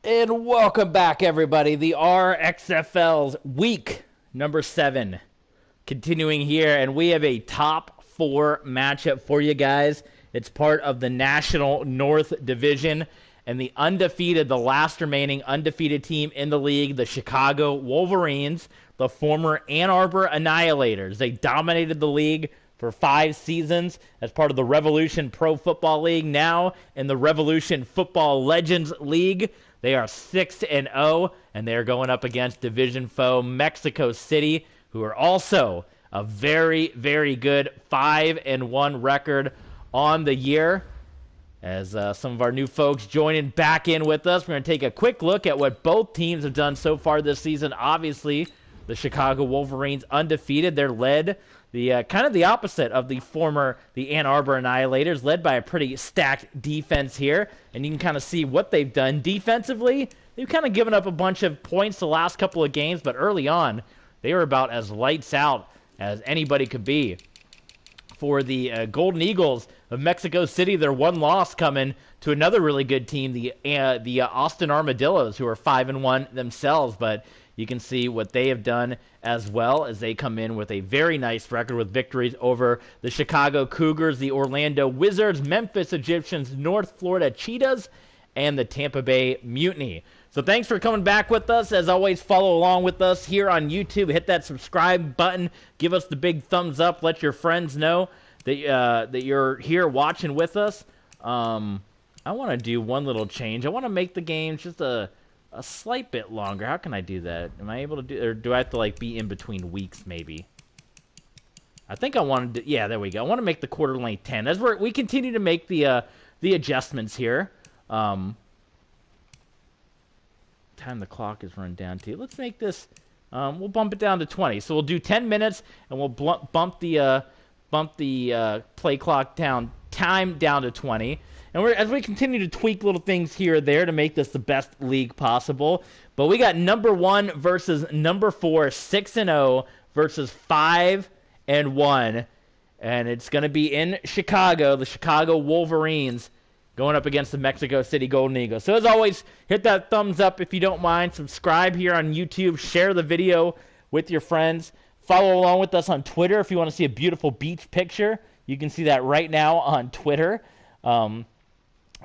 And welcome back, everybody. The RXFL's week number 7 continuing here, and we have a top 4 matchup for you guys. It's part of the National North Division, and the last remaining undefeated team in the league, the Chicago Wolverines, the former Ann Arbor Annihilators. They dominated the league for 5 seasons as part of the Revolution Pro Football League. Now in the Revolution Football Legends League, they are 6-0, and they are going up against division foe Mexico City, who are also a very, very good 5-1 record on the year. As some of our new folks joining back in with us, we're going to take a quick look at what both teams have done so far this season. Obviously, the Chicago Wolverines undefeated. They're led kind of the opposite of the Ann Arbor Annihilators, led by a pretty stacked defense here. And you can kind of see what they've done defensively. They've kind of given up a bunch of points the last couple of games, but early on, they were about as lights out as anybody could be. For the Golden Eagles of Mexico City, their one loss coming to another really good team, the Austin Armadillos, who are 5-1 themselves, but you can see what they have done as well as they come in with a very nice record with victories over the Chicago Cougars, the Orlando Wizards, Memphis Egyptians, North Florida Cheetahs, and the Tampa Bay Mutiny. So thanks for coming back with us. As always, follow along with us here on YouTube. Hit that subscribe button. Give us the big thumbs up. Let your friends know that you're here watching with us. I want to do one little change. I want to make the games just a slight bit longer. How can I do that? Am I able to do, or do I have to like be in between weeks maybe? I think I wanted to, yeah, there we go. I want to make the quarter length 10 as we continue to make the adjustments here. Time the clock is run down to. Let's make this, we'll bump it down to 20. So we'll do 10 minutes and we'll bump the play clock time down to 20. And as we continue to tweak little things here or there to make this the best league possible. But we got number 1 versus number 4, 6-0 versus 5-1. And it's going to be in Chicago, the Chicago Wolverines going up against the Mexico City Golden Eagles. So as always, hit that thumbs up if you don't mind. Subscribe here on YouTube. Share the video with your friends. Follow along with us on Twitter if you want to see a beautiful beach picture. You can see that right now on Twitter.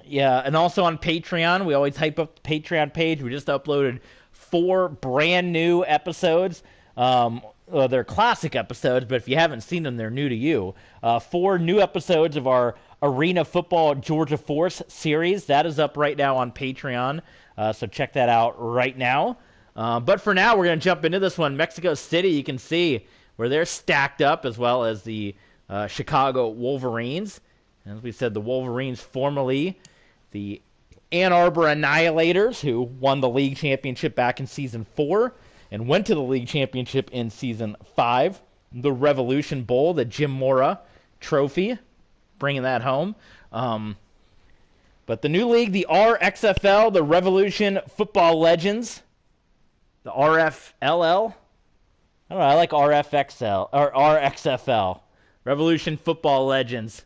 Yeah, and also on Patreon. We always hype up the Patreon page. We just uploaded 4 brand new episodes. Well, they're classic episodes, but if you haven't seen them, they're new to you. 4 new episodes of our Arena Football Georgia Force series. That is up right now on Patreon, so check that out right now. But for now, we're going to jump into this one. Mexico City, you can see where they're stacked up, as well as the Chicago Wolverines. As we said, the Wolverines, formerly the Ann Arbor Annihilators, who won the league championship back in Season 4 and went to the league championship in Season 5. The Revolution Bowl, the Jim Mora Trophy, bringing that home. But the new league, the RXFL, the Revolution Football Legends, the RFLL. I don't know, I like RFXL, or RXFL, Revolution Football Legends.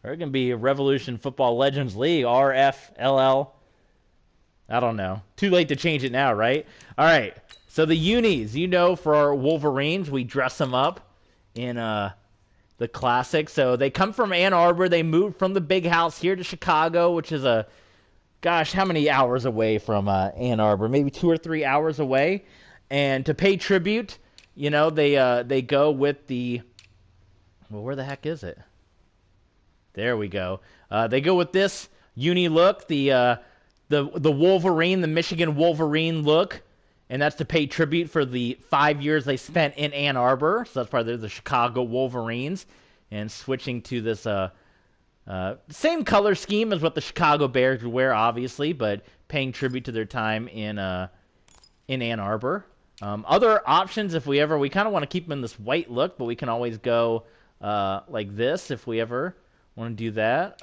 Or it can be Revolution Football Legends League, RFLL. I don't know. Too late to change it now, right? All right. So the unis, for our Wolverines, we dress them up in the classic. So they come from Ann Arbor. They moved from the big house here to Chicago, which is how many hours away from Ann Arbor? Maybe 2 or 3 hours away. And to pay tribute, they go with the, well, where the heck is it? There we go. They go with this uni look, the Wolverine, the Michigan Wolverine look, and that's to pay tribute for the 5 years they spent in Ann Arbor. So that's why they're the Chicago Wolverines, and switching to this same color scheme as what the Chicago Bears would wear, obviously, but paying tribute to their time in Ann Arbor. Other options, if we kind of want to keep them in this white look, but we can always go like this if we ever want to do that.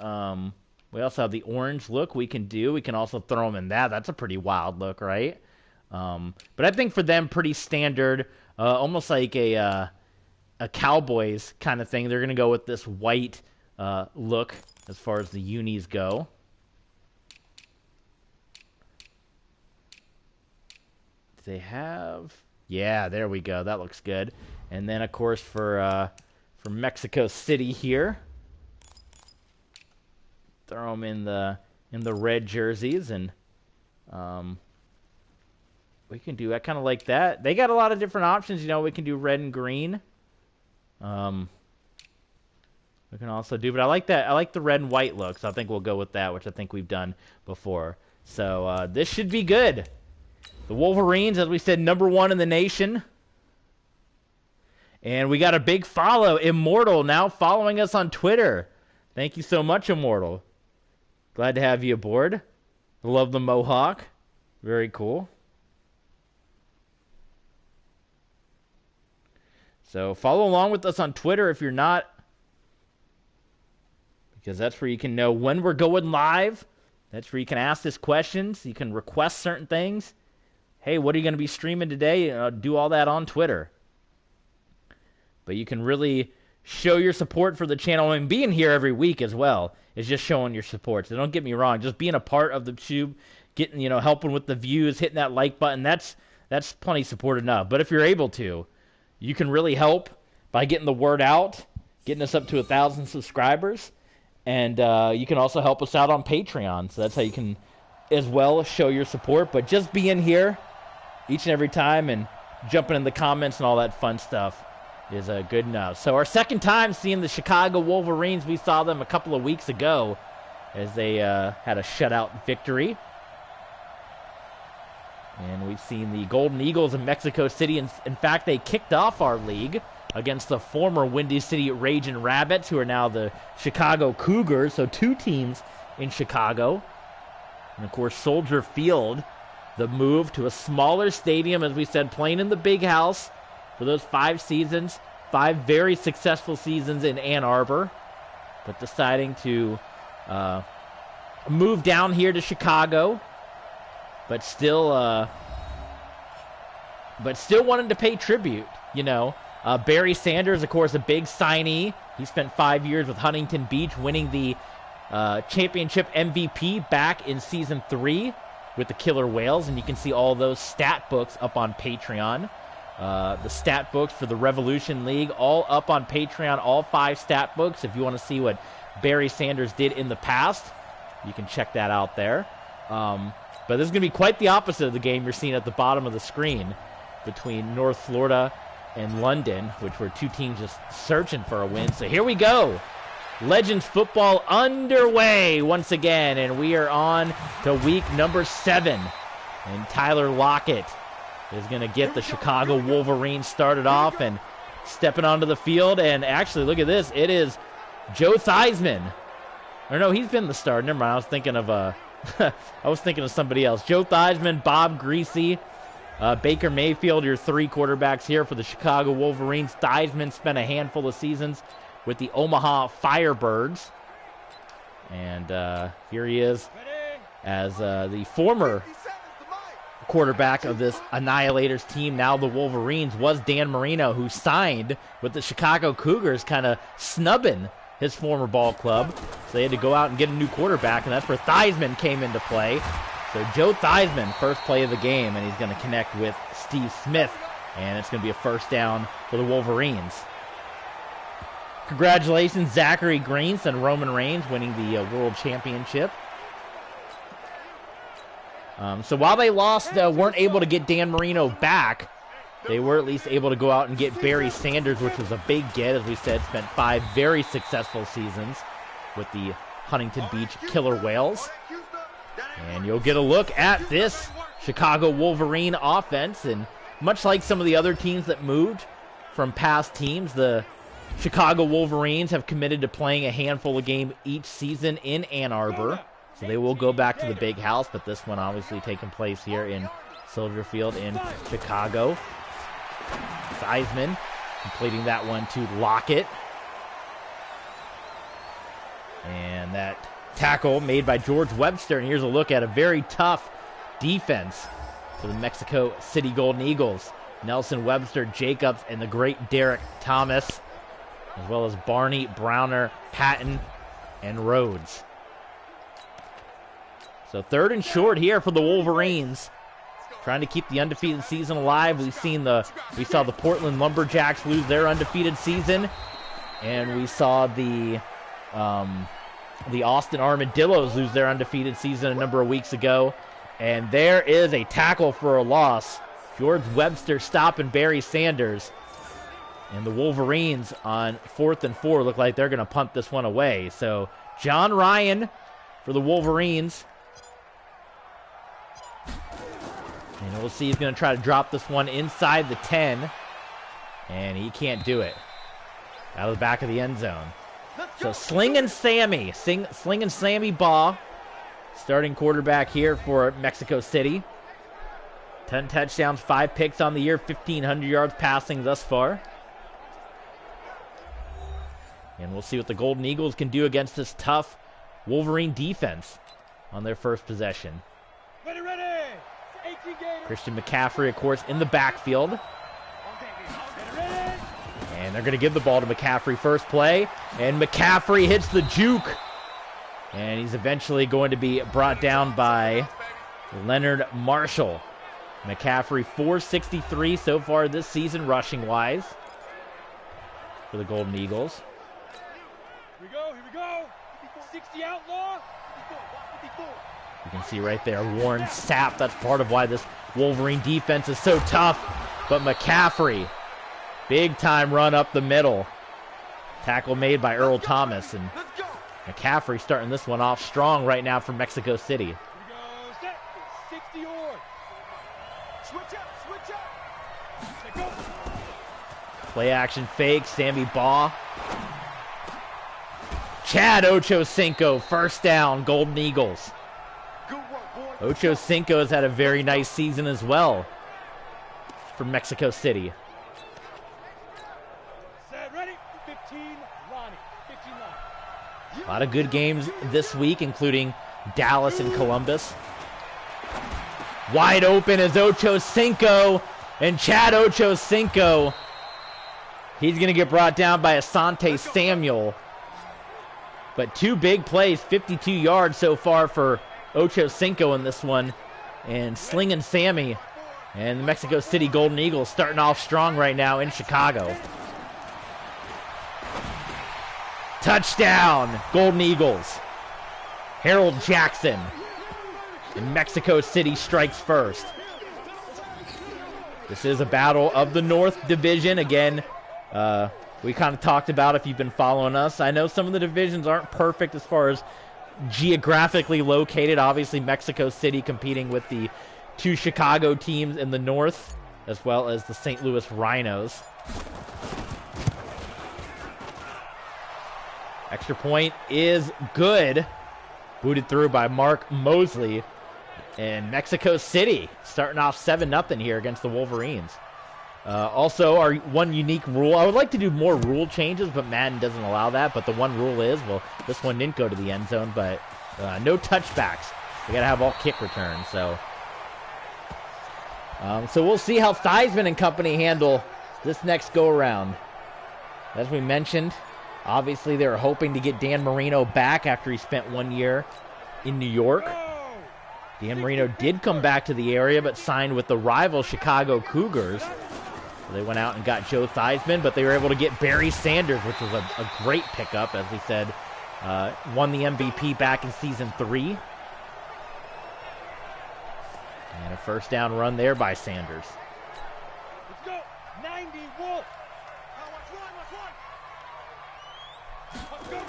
We also have the orange look we can do. We can also throw them in that. That's a pretty wild look, right? But I think for them, pretty standard, almost like a Cowboys kind of thing. They're going to go with this white look as far as the unis go. they have? Yeah, there we go. That looks good. And then, of course, for Mexico City here, throw them in the red jerseys, and we can do that kind of like that. They got a lot of different options. You know, we can do red and green. We can also do, but I like that. I like the red and white look, so I think we'll go with that, which I think we've done before. So this should be good. The Wolverines, as we said, #1 in the nation. And we got a big follow. Immortal now following us on Twitter. Thank you so much, Immortal. Glad to have you aboard. Love the Mohawk. Very cool. So follow along with us on Twitter if you're not, because that's where you can know when we're going live. That's where you can ask us questions. You can request certain things. Hey, what are you going to be streaming today? Do all that on Twitter. But you can really show your support for the channel, and being here every week as well is just showing your support. So don't get me wrong, just being a part of the tube, getting, helping with the views, hitting that like button, that's plenty support enough. But if you're able to, you can really help by getting the word out, getting us up to 1,000 subscribers, and you can also help us out on Patreon. So that's how you can as well show your support. But just being here each and every time and jumping in the comments and all that fun stuff is good enough. So our second time seeing the Chicago Wolverines. We saw them a couple of weeks ago as they had a shutout victory. And we've seen the Golden Eagles in Mexico City. In fact, they kicked off our league against the former Windy City Raging Rabbits, who are now the Chicago Cougars. So 2 teams in Chicago. And, of course, Soldier Field, the move to a smaller stadium, as we said, playing in the Big House for those 5 seasons, 5 very successful seasons in Ann Arbor, but deciding to move down here to Chicago, but still wanted to pay tribute, Barry Sanders, of course, a big signee. He spent 5 years with Huntington Beach, winning the championship MVP back in Season 3 with the Killer Whales, and you can see all those stat books up on Patreon. The stat books for the Revolution League, all up on Patreon, all 5 stat books. If you want to see what Barry Sanders did in the past, you can check that out there. But this is going to be quite the opposite of the game you're seeing at the bottom of the screen between North Florida and London, which were 2 teams just searching for a win. So here we go. Legends football underway once again, and we are on to week number 7. And Tyler Lockett is going to get the Chicago Wolverines started off and stepping onto the field. And actually, look at this. It is Joe Theismann. Or no, he's been the starter. Never mind. I was thinking of somebody else. Joe Theismann, Bob Greasy, Baker Mayfield, your 3 quarterbacks here for the Chicago Wolverines. Theismann spent a handful of seasons with the Omaha Firebirds. And here he is as the former quarterback of this Annihilators team, now the Wolverines, was Dan Marino, who signed with the Chicago Cougars, kind of snubbing his former ball club. So they had to go out and get a new quarterback, and that's where Theismann came into play. So Joe Theismann, first play of the game, and he's going to connect with Steve Smith, and it's going to be a first down for the Wolverines. Congratulations, Zachary Greens and Roman Reigns winning the World Championship. So while they lost, weren't able to get Dan Marino back, they were at least able to go out and get Barry Sanders, which was a big get. As we said, spent 5 very successful seasons with the Huntington Beach Killer Whales. And you'll get a look at this Chicago Wolverine offense. And much like some of the other teams that moved from past teams, the Chicago Wolverines have committed to playing a handful of games each season in Ann Arbor. So they will go back to the Big House, but this one obviously taking place here in Soldier Field in Chicago. Theismann completing that one to Lockett. And that tackle made by George Webster. And here's a look at a very tough defense for the Mexico City Golden Eagles. Nelson Webster, Jacobs, and the great Derek Thomas, as well as Barney, Browner, Patton, and Rhodes. So 3rd and short here for the Wolverines. trying to keep the undefeated season alive. We saw the Portland Lumberjacks lose their undefeated season, and we saw the Austin Armadillos lose their undefeated season a number of weeks ago. And there is a tackle for a loss. George Webster stopping Barry Sanders. And the Wolverines on 4th and 4 look like they're going to punt this one away. So John Ryan for the Wolverines. And we'll see, he's going to try to drop this one inside the 10. And he can't do it. Out of the back of the end zone. So Slingin' Sammy Baugh, starting quarterback here for Mexico City. 10 touchdowns, 5 picks on the year, 1,500 yards passing thus far. And we'll see what the Golden Eagles can do against this tough Wolverine defense on their first possession. Ready. Christian McCaffrey, of course, in the backfield. And they're going to give the ball to McCaffrey first play. And McCaffrey hits the juke. And he's eventually going to be brought down by Leonard Marshall. McCaffrey, 463 so far this season, rushing-wise, for the Golden Eagles. Here we go. 60 outlaw. You can see right there, Warren Sapp. That's part of why this Wolverine defense is so tough. But McCaffrey, big-time run up the middle. Tackle made by Earl Thomas. And McCaffrey starting this one off strong right now for Mexico City. Here we go. Set. 60 or. Switch up. Go. Play action fake. Sammy Baugh. Chad Ochocinco, first down, Golden Eagles. Ochocinco has had a very nice season as well for Mexico City. Set, ready. 15, Lonnie. A lot of good games this week, including Dallas and Columbus. Wide open is Ochocinco, and Chad Ochocinco, he's going to get brought down by Asante Samuel. But 2 big plays, 52 yards so far for Ochocinco in this one. And Slingin' Sammy and the Mexico City Golden Eagles starting off strong right now in Chicago. Touchdown, Golden Eagles. Harold Jackson. And Mexico City strikes first. This is a battle of the North Division. Again, we kind of talked about, if you've been following us, I know some of the divisions aren't perfect as far as geographically located. Obviously, Mexico City competing with the 2 Chicago teams in the north, as well as the St. Louis Rhinos. Extra point is good. Booted through by Mark Mosley. And Mexico City starting off 7-0 here against the Wolverines. Also, our one unique rule, I would like to do more rule changes, but Madden doesn't allow that. But the one rule is, well, this one didn't go to the end zone, but no touchbacks. We got to have all kick returns. So we'll see how Theismann and company handle this next go-around. As we mentioned, obviously they were hoping to get Dan Marino back after he spent 1 year in New York. Dan Marino did come back to the area, but signed with the rival Chicago Cougars. So they went out and got Joe Theismann, but they were able to get Barry Sanders, which was a great pickup, as we said. Won the MVP back in Season 3. And a first down run there by Sanders. Let's go. 90 Wolf. Let's go.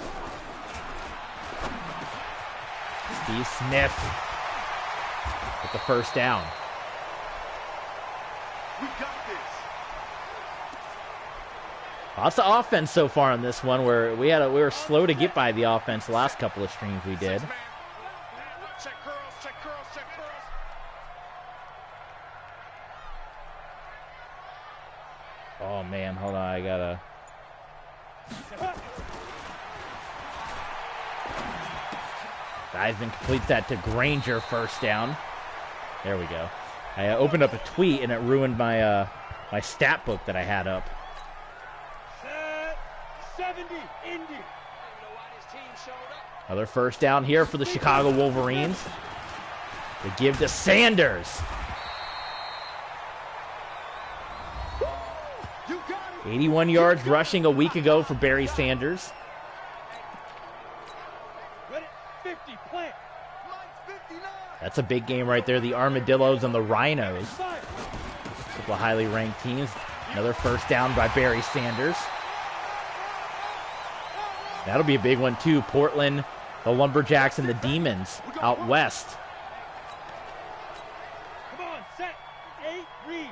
Steve Smith with the first down. We got this. Lots of offense so far in this one, where we were slow to get by the offense the last couple of streams we did. Check curls. Oh man, hold on, I gotta. Theismann completes that to Granger, first down. There we go. I opened up a tweet and it ruined my my stat book that I had up. 70, Indy. Another first down here for the Chicago Wolverines. They give to Sanders. 81 yards rushing a week ago for Barry Sanders. Ready, 50, plant. That's a big game right there. The Armadillos and the Rhinos. A couple of highly ranked teams. Another first down by Barry Sanders. That'll be a big one too. Portland, the Lumberjacks, and the Demons out west. Come on, set, 8, read.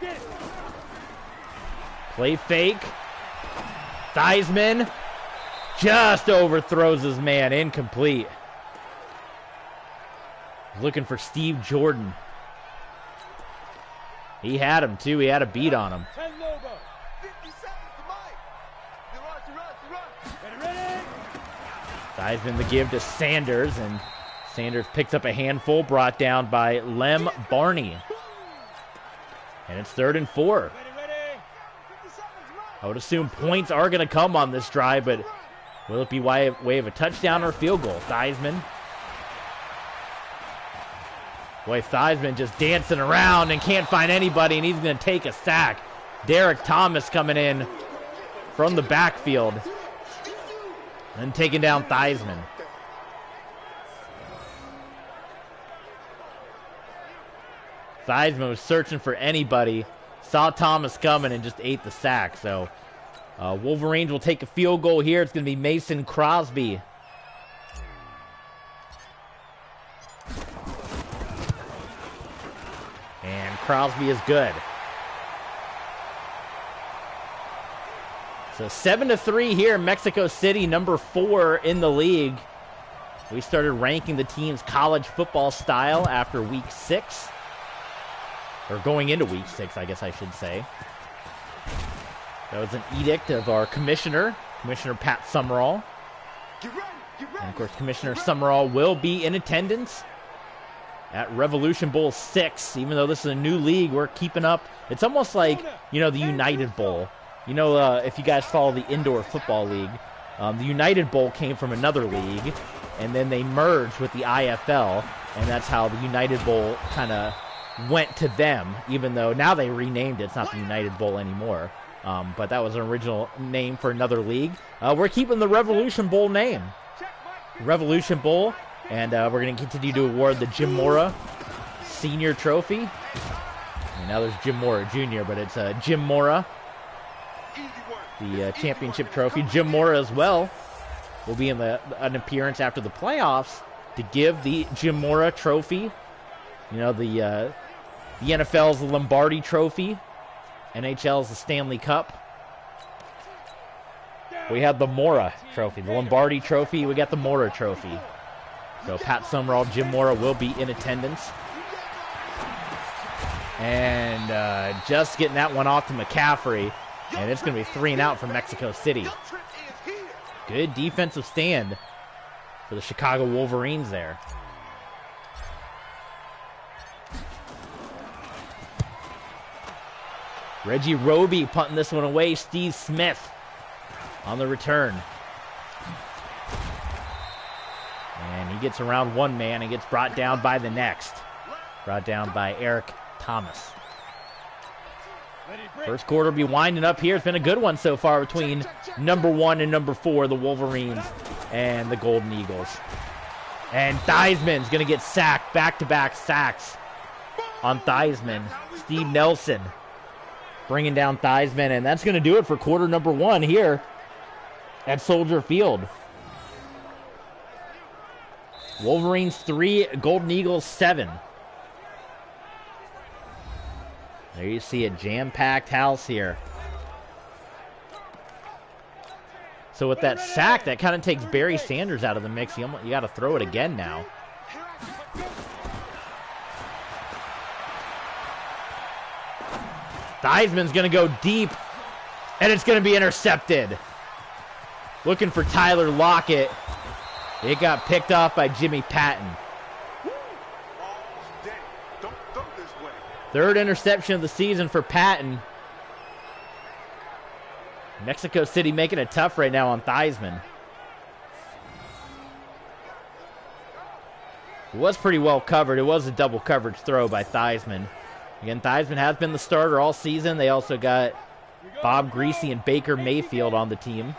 Get it. Play fake. Theismann just overthrows his man. Incomplete. Looking for Steve Jordan. He had him too. He had a beat on him. 10 Lobo. 50 seconds to Mike. Ready. Theismann the give to Sanders, and Sanders picks up a handful, brought down by Lem Barney. And it's 3rd and 4. Ready. I would assume points are going to come on this drive, but will it be way of a touchdown or a field goal? Theismann. Boy, Theismann just dancing around and can't find anybody, and he's going to take a sack. Derek Thomas coming in from the backfield and taking down Theismann. Theismann was searching for anybody, saw Thomas coming, and just ate the sack. So Wolverines will take a field goal here. It's going to be Mason Crosby. And Crosby is good. So 7-3 here in Mexico City, number 4 in the league. We started ranking the team's college football style after week 6. Or going into week 6, I guess I should say. That was an edict of our commissioner, Commissioner Pat Summerall. And of course, Commissioner Summerall will be in attendance at Revolution Bowl 6. Even though this is a new league, we're keeping up. It's almost like, the United Bowl. If you guys follow the Indoor Football League, the United Bowl came from another league, and then they merged with the IFL, and that's how the United Bowl kind of went to them, even though now they renamed it. It's not the United Bowl anymore. But that was an original name for another league. We're keeping the Revolution Bowl name. Revolution Bowl, and we're going to continue to award the Jim Mora Senior Trophy. And now there's Jim Mora Jr., but it's Jim Mora, the championship trophy. Jim Mora as well will be in an appearance after the playoffs to give the Jim Mora Trophy. The NFL's the Lombardi Trophy. NHL's the Stanley Cup. We have the Mora Trophy. The Lombardi Trophy, we got the Mora Trophy. So Pat Summerall, Jim Mora will be in attendance. And just getting that one off to McCaffrey. And it's going to be 3 and out for Mexico City. Good defensive stand for the Chicago Wolverines there. Reggie Roby punting this one away. Steve Smith on the return. And he gets around one man and gets brought down by the next. Brought down by Eric Thomas. First quarter will be winding up here. It's been a good one so far between number 1 and number 4, the Wolverines and the Golden Eagles. And Theismann's going to get sacked, back-to-back sacks on Theismann. Steve Nelson bringing down Theismann, and that's going to do it for quarter number 1 here at Soldier Field. Wolverines 3, Golden Eagles 7. There you see a jam-packed house here. So with that sack, that kind of takes Barry Sanders out of the mix. You got to throw it again now. Theismann's going to go deep, and it's going to be intercepted. Looking for Tyler Lockett. It got picked off by Jimmy Patton. Third interception of the season for Patton. Mexico City making it tough right now on Theismann. It was pretty well covered. It was a double coverage throw by Theismann. Again, Theismann has been the starter all season. They also got Bob Greasy and Baker Mayfield on the team.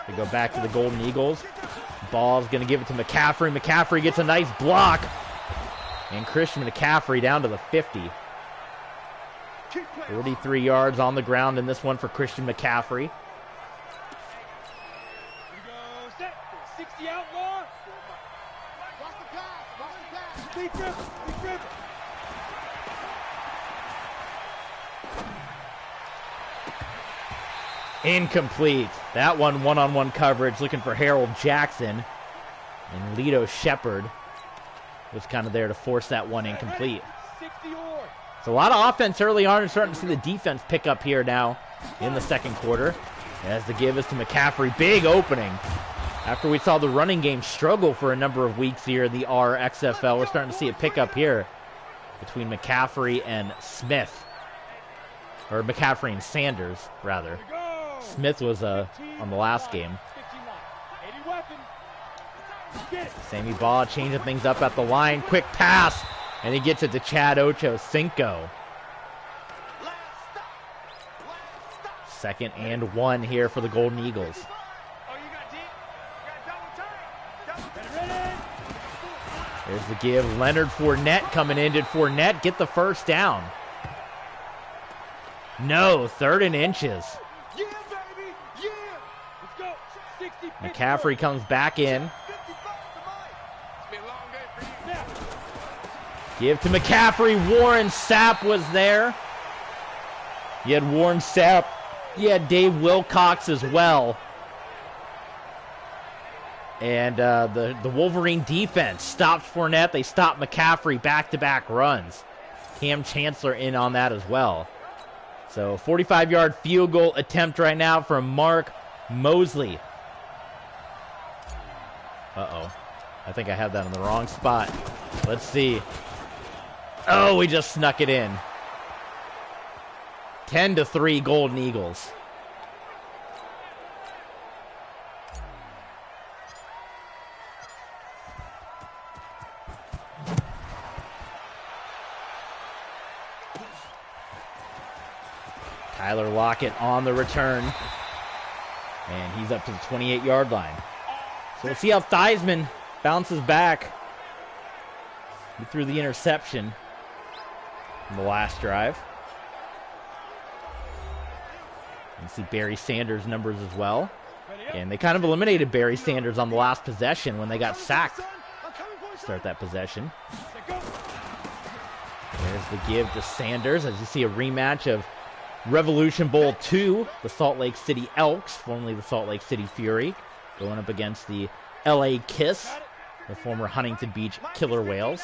They go back to the Golden Eagles. Ball's going to give it to McCaffrey. McCaffrey gets a nice block. And Christian McCaffrey down to the 50. 43 yards on the ground in this one for Christian McCaffrey. 60 outlaw. Big rip. Incomplete. That one-on-one coverage, looking for Harold Jackson. And Lito Shepard was kind of there to force that one incomplete. So a lot of offense early on. We're starting to see the defense pick up here now in the second quarter. As the give is to McCaffrey. Big opening. After we saw the running game struggle for a number of weeks here in the RXFL, we're starting to see a pickup here between McCaffrey and Smith. Or McCaffrey and Sanders, rather. Smith was on the last game. Sammy Baugh changing things up at the line. Quick pass. And he gets it to Chad Ochocinco. 2nd and 1 here for the Golden Eagles. There's the give. Leonard Fournette coming in. Did Fournette get the first down? No, 3rd and inches. McCaffrey comes back in. Give to McCaffrey. Warren Sapp was there. You had Warren Sapp. You had Dave Wilcox as well. And the Wolverine defense stopped Fournette. They stopped McCaffrey back-to-back runs. Cam Chancellor in on that as well. So 45-yard field goal attempt right now from Mark Mosley. Uh-oh. I think I have that in the wrong spot. Let's see. Oh, we just snuck it in. 10-3 Golden Eagles. Tyler Lockett on the return. And he's up to the 28-yard line. So we'll see how Theismann bounces back. He threw the interception in the last drive. You see Barry Sanders' numbers as well. And they kind of eliminated Barry Sanders on the last possession when they got sacked to start that possession. There's the give to Sanders as you see a rematch of Revolution Bowl 2, the Salt Lake City Elks, formerly the Salt Lake City Fury, going up against the LA Kiss, the former Huntington Beach Killer Whales.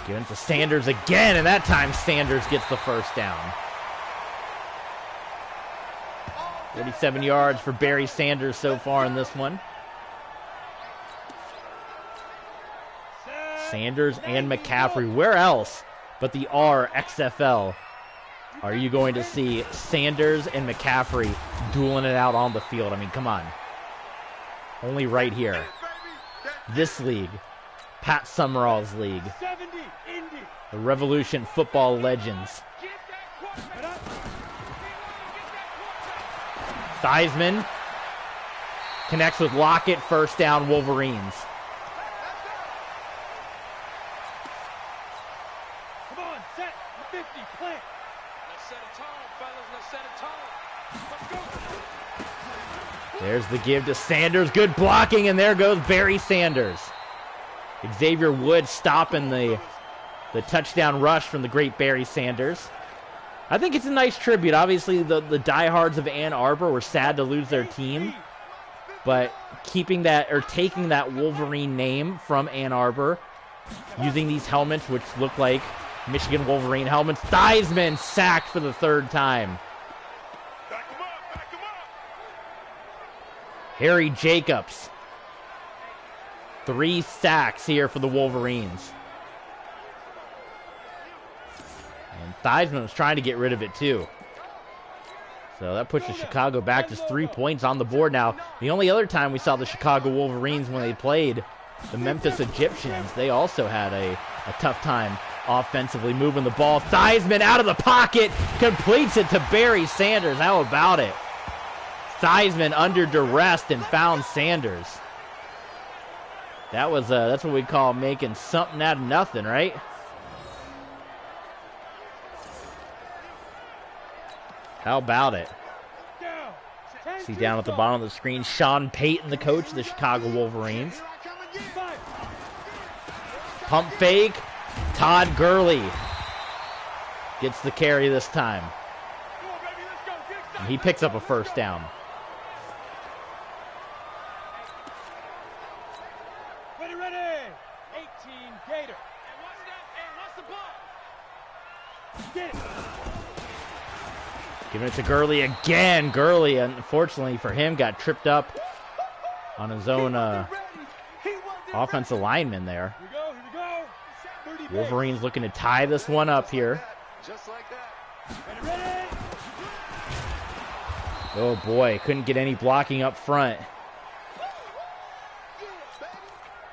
Given to Sanders again, and that time Sanders gets the first down. 47 yards for Barry Sanders so far in this one. Sanders and McCaffrey. Where else but the RXFL are you going to see Sanders and McCaffrey dueling it out on the field? I mean, come on. Only right here. This league. Pat Summerall's league. The Revolution Football Legends. Theismann connects with Lockett. First down, Wolverines. Come on, set 50, plant. Let's set it tall, fellas. Let's set it tall. Let's go. There's the give to Sanders. Good blocking, and there goes Barry Sanders. Xavier Woods stopping the touchdown rush from the great Barry Sanders. I think it's a nice tribute. Obviously, the diehards of Ann Arbor were sad to lose their team, but keeping that or taking that Wolverine name from Ann Arbor, using these helmets which look like Michigan Wolverine helmets. Theismann sacked for the 3rd time. Harry Jacobs. 3 sacks here for the Wolverines. And Theismann was trying to get rid of it too. So that pushes Chicago back just 3 points on the board now. The only other time we saw the Chicago Wolverines when they played the Memphis Egyptians, they also had a tough time offensively moving the ball. Theismann out of the pocket, completes it to Barry Sanders. How about it? Theismann under duress and found Sanders. That's what we call making something out of nothing, right? How about it? See down at the bottom of the screen, Sean Payton, the coach of the Chicago Wolverines. Pump fake. Todd Gurley gets the carry this time. And he picks up a first down. Ready. 18 Gator. And what's the ball? Get it. Giving it to Gurley again. Gurley, unfortunately for him, got tripped up on his own offensive lineman there. Here we go. Wolverines looking to tie this one up here. Just like that. Ready. Oh boy, couldn't get any blocking up front.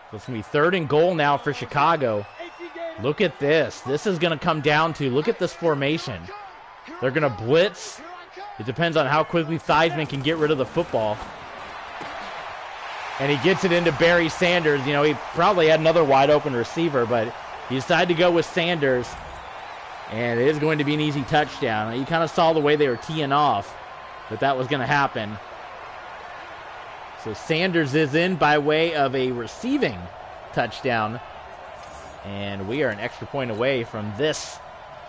So it's going to be 3rd and goal now for Chicago. Look at this. This is going to come down to, look at this formation. They're going to blitz. It depends on how quickly Theismann can get rid of the football. And he gets it into Barry Sanders. You know, he probably had another wide open receiver, but he decided to go with Sanders. And it is going to be an easy touchdown. You kind of saw the way they were teeing off that was going to happen. So Sanders is in by way of a receiving touchdown. And we are an extra point away from this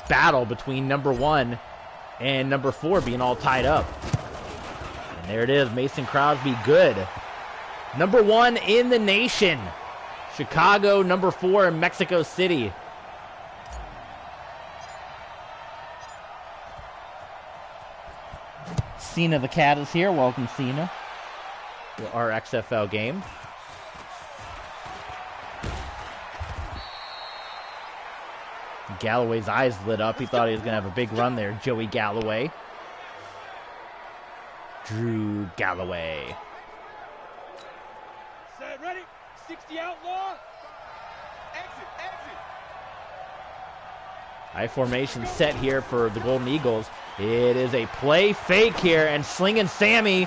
battle between number 1 and number 4 being all tied up. And there it is, Mason Crosby, good. Number 1 in the nation. Chicago, number 4 in Mexico City. Cena the Cat is here. Welcome, Cena, to our XFL game. Galloway's eyes lit up. He thought he was going to have a big run there. Joey Galloway. Drew Galloway. Set, ready. 60 outlaw. Exit. High formation set here for the Golden Eagles. It is a play fake here, and Slingin' Sammy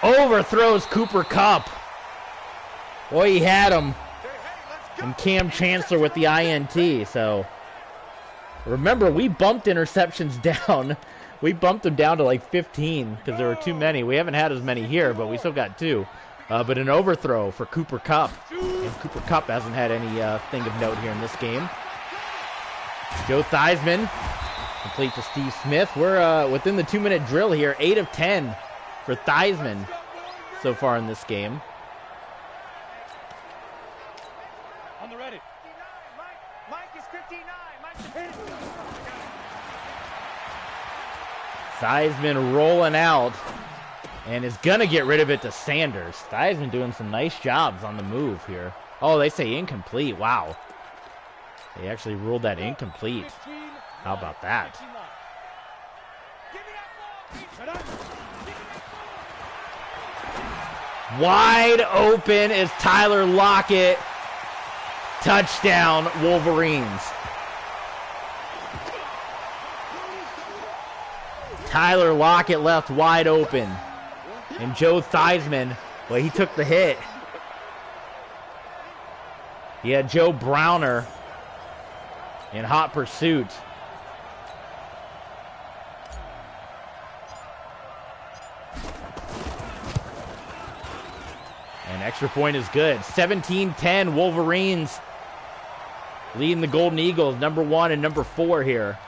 overthrows Cooper Kupp. Boy, he had him. And Cam Chancellor with the INT. So remember, we bumped interceptions down. We bumped them down to like 15 because there were too many. We haven't had as many here, but we still got 2. But an overthrow for Cooper Kupp. And Cooper Kupp hasn't had any thing of note here in this game. Joe Theismann complete to Steve Smith. We're within the 2-minute drill here. 8 of 10 for Theismann so far in this game. On the ready. Mike is 59. Mike's Theismann rolling out and is going to get rid of it to Sanders. Theismann doing some nice jobs on the move here. Oh, they say incomplete. Wow. They actually ruled that incomplete. How about that? Wide open is Tyler Lockett. Touchdown, Wolverines. Tyler Lockett left wide open. And Joe Theismann, well, he took the hit. He had Joe Browner in hot pursuit. And extra point is good. 17-10 Wolverines leading the Golden Eagles, number 1 and number 4 here.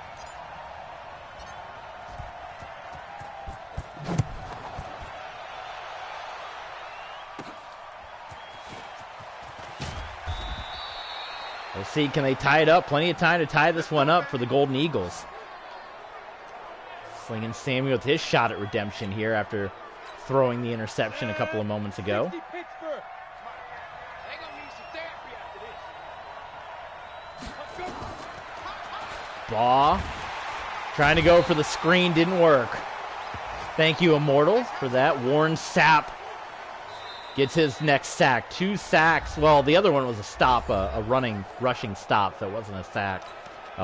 We'll see, can they tie it up? Plenty of time to tie this one up for the Golden Eagles. Slinging Sammy with his shot at redemption here after throwing the interception a couple of moments ago. Baugh trying to go for the screen, didn't work. Thank you, Immortal, for that. Warren Sapp gets his next sack. 2 sacks. Well, the other one was a stop, a rushing stop, so it wasn't a sack.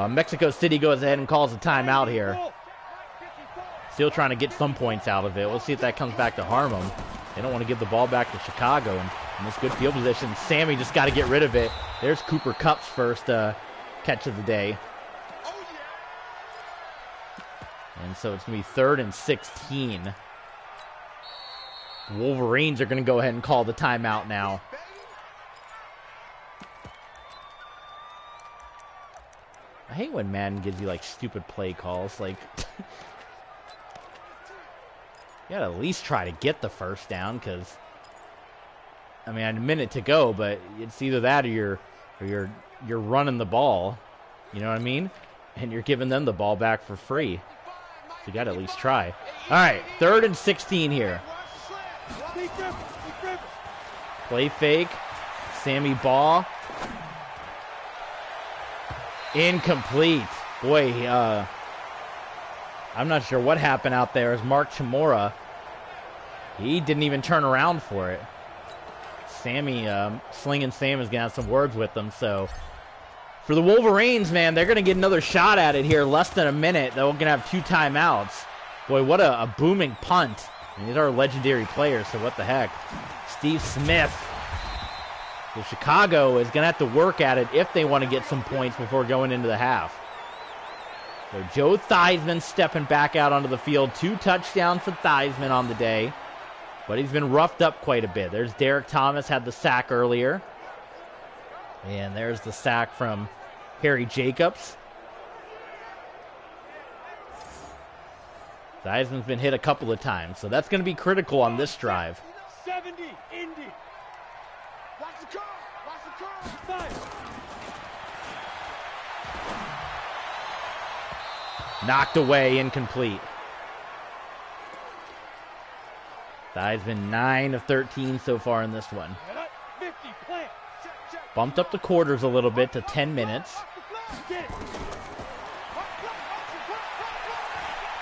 Mexico City goes ahead and calls a timeout here. Still trying to get some points out of it. We'll see if that comes back to harm them. They don't want to give the ball back to Chicago. And in this good field position, Sammy just got to get rid of it. There's Cooper Kupp's first catch of the day. And so it's going to be 3rd and 16. Wolverines are going to go ahead and call the timeout now. I hate when Madden gives you, like, stupid play calls. Like, you gotta at least try to get the first down, because, I mean, I had a minute to go, but it's either that or you're running the ball. You know what I mean? And you're giving them the ball back for free. So you gotta at least try. All right, 3rd and 16 here. Play fake. Sammy Baugh. Incomplete. Boy, I'm not sure what happened out there as Mark Chamorro, he didn't even turn around for it. Sammy, Slinging Sam is going to have some words with them. So for the Wolverines, man, they're going to get another shot at it here. Less than a minute. They're going to have 2 timeouts. Boy, what a booming punt. And these are legendary players, so what the heck. Steve Smith. So Chicago is going to have to work at it if they want to get some points before going into the half. So Joe Theismann stepping back out onto the field. 2 touchdowns for Theismann on the day. But he's been roughed up quite a bit. There's Derek Thomas, had the sack earlier. And there's the sack from Harry Jacobs. Theismann's been hit a couple of times, so that's going to be critical on this drive. 70, Indy. Watch the car. Watch the car. Knocked away, incomplete. Theismann 9 of 13 so far in this one. 50, plant. Bumped up the quarters a little bit to 10 minutes.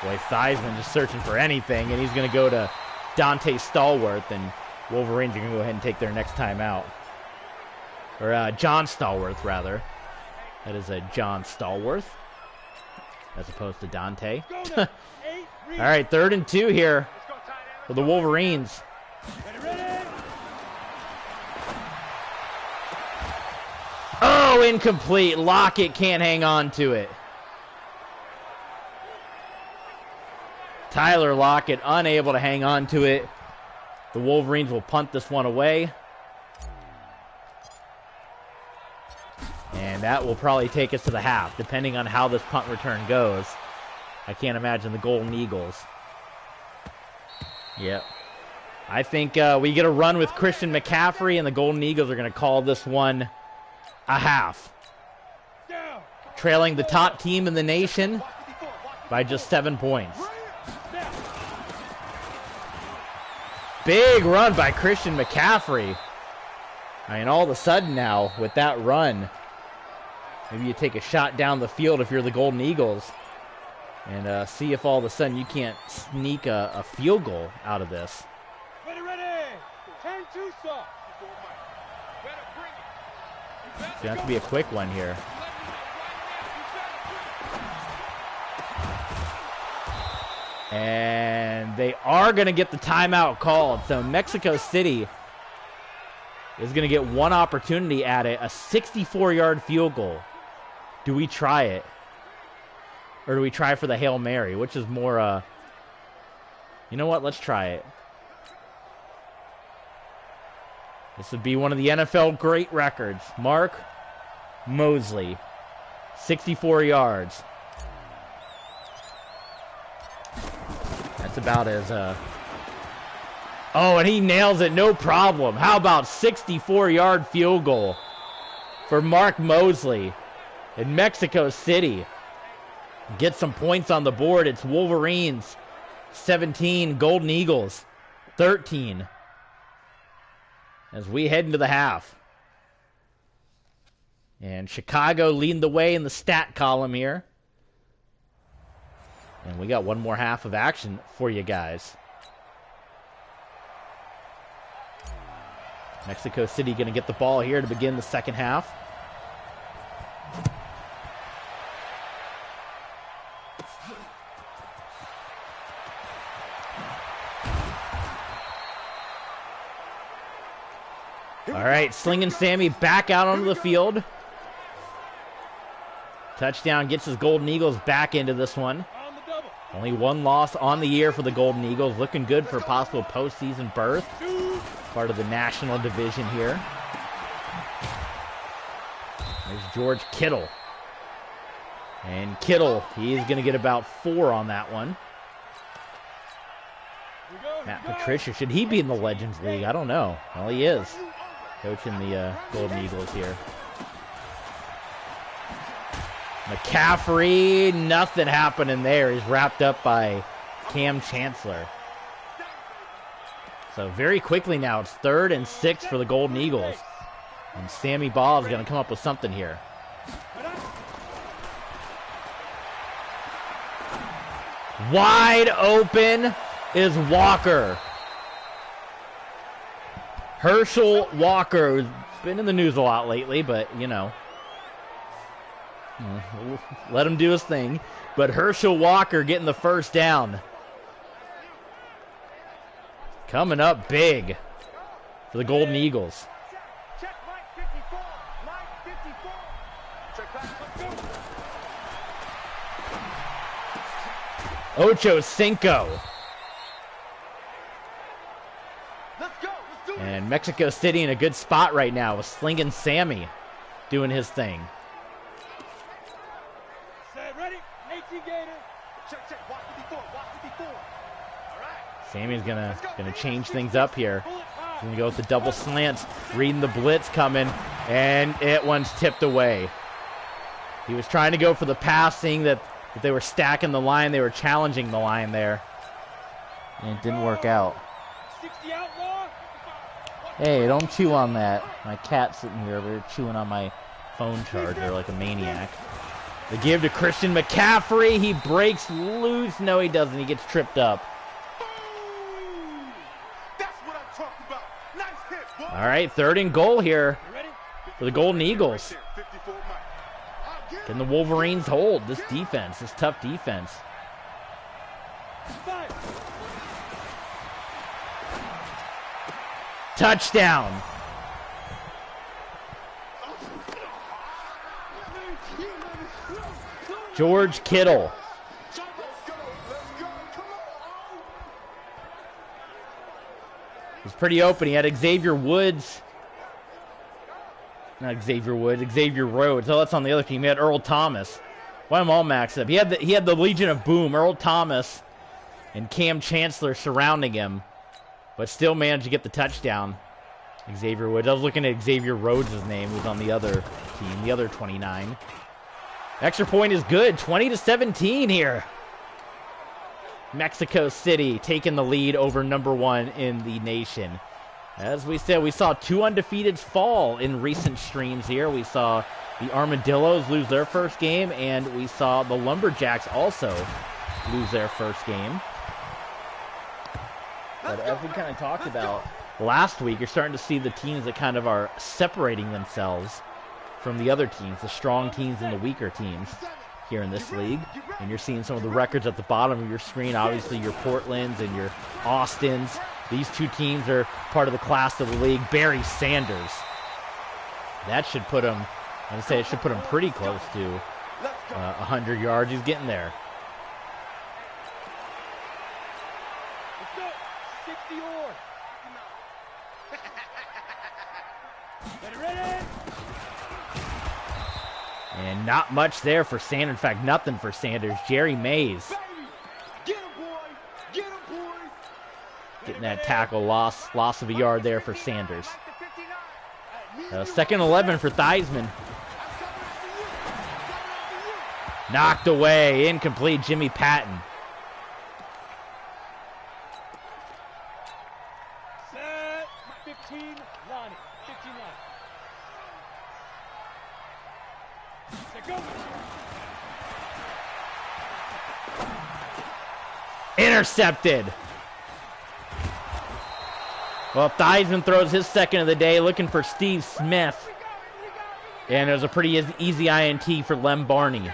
Boy, Theismann just searching for anything, and he's going to go to Dante Stallworth, and Wolverines are going to go ahead and take their next time out. Or John Stallworth, rather. That is a John Stallworth, as opposed to Dante. All right, 3rd and 2 here for the Wolverines. Oh, incomplete. Lockett can't hang on to it. Tyler Lockett unable to hang on to it. The Wolverines will punt this one away. And that will probably take us to the half, depending on how this punt return goes. I can't imagine the Golden Eagles. Yep. I think we get a run with Christian McCaffrey, and the Golden Eagles are going to call this one a half. Trailing the top team in the nation by just 7 points. Big run by Christian McCaffrey. I mean, all of a sudden now, with that run, maybe you take a shot down the field if you're the Golden Eagles and see if all of a sudden you can't sneak a field goal out of this. Ready. Turn 2 soft. It's going to have to be a quick one here. And they are going to get the timeout called. So Mexico City is going to get one opportunity at it, a 64-yard field goal. Do we try it? Or do we try for the Hail Mary? Which is more, you know what? Let's try it. This would be one of the NFL great records. Mark Mosley, 64 yards. That's about as, oh, and he nails it, no problem. How about 64-yard field goal for Mark Mosley in Mexico City? Get some points on the board. It's Wolverines 17, Golden Eagles 13. As we head into the half. And Chicago leading the way in the stat column here. And we got one more half of action for you guys. Mexico City going to get the ball here to begin the second half. All right, Slinging Sammy back out onto the field. Touchdown gets his Golden Eagles back into this one. Only one loss on the year for the Golden Eagles. Looking good for a possible postseason berth. Part of the national division here. There's George Kittle. And Kittle, he is going to get about 4 on that one. Matt Patricia, should he be in the Legends League? I don't know. Well, he is. Coaching the Golden Eagles here. McCaffrey, nothing happening there. He's wrapped up by Cam Chancellor. So very quickly now, it's 3rd and 6 for the Golden Eagles. And Sammy Baugh is going to come up with something here. Wide open is Walker. Herschel Walker, who's been in the news a lot lately, but, you know, let him do his thing. But Herschel Walker getting the first down. Coming up big for the Golden Eagles. Ocho Cinco. And Mexico City in a good spot right now with Slinging Sammy doing his thing. Sammy's gonna change things up here. He's gonna go with the double slants, reading the blitz coming, and it one's tipped away. He was trying to go for the pass, seeing that they were stacking the line, they were challenging the line there. And it didn't work out. Hey, don't chew on that. My cat's sitting here over here chewing on my phone charger like a maniac. The give to Christian McCaffrey. He breaks loose. No, he doesn't. He gets tripped up. All right, 3rd and goal here for the Golden Eagles. Can the Wolverines hold this defense, this tough defense? Touchdown. George Kittle. He's pretty open. He had Xavier Woods. Not Xavier Woods, Xavier Rhodes. Oh, that's on the other team. He had Earl Thomas. Why am I all maxed up? He had the Legion of Boom, Earl Thomas and Cam Chancellor surrounding him, but still managed to get the touchdown. Xavier Woods. I was looking at Xavier Rhodes' name, who's on the other team, the other 29. Extra point is good. 20-17 here. Mexico City taking the lead over number 1 in the nation. As we said, we saw 2 undefeateds fall in recent streams here. We saw the Armadillos lose their first game, and we saw the Lumberjacks also lose their first game. But as we kind of talked about last week, you're starting to see the teams that kind of are separating themselves from the other teams, the strong teams and the weaker teams here in this league. And you're seeing some of the records at the bottom of your screen. Obviously, your Portlands and your Austins. These 2 teams are part of the class of the league. Barry Sanders. That should put him, I would say it should put him pretty close to 100 yards. He's getting there. And not much there for Sanders. In fact, nothing for Sanders. Jerry Mays getting that tackle, loss of a yard there for Sanders. 2nd and 11 for Theismann. Knocked away, incomplete. Jimmy Patton. Set. 15 line. 15 line. Intercepted. Well, Theismann throws his second of the day, looking for Steve Smith. And it was a pretty easy INT for Lem Barney.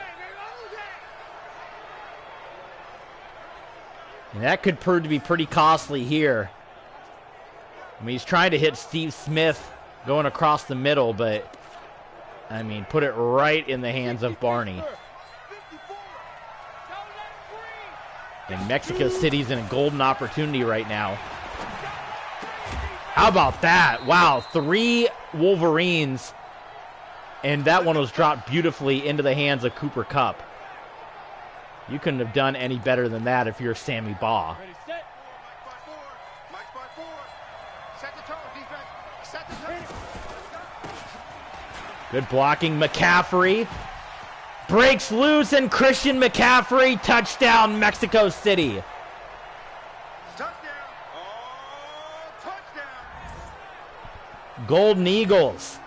And that could prove to be pretty costly here. I mean, he's trying to hit Steve Smith going across the middle, but, I mean, put it right in the hands of Barney. And Mexico City's in a golden opportunity right now. How about that? Wow, 3 Wolverines. And that one was dropped beautifully into the hands of Cooper Kupp. You couldn't have done any better than that if you're Sammy Baugh. Good blocking, McCaffrey. Breaks loose, and Christian McCaffrey, touchdown, Mexico City. Golden Eagles.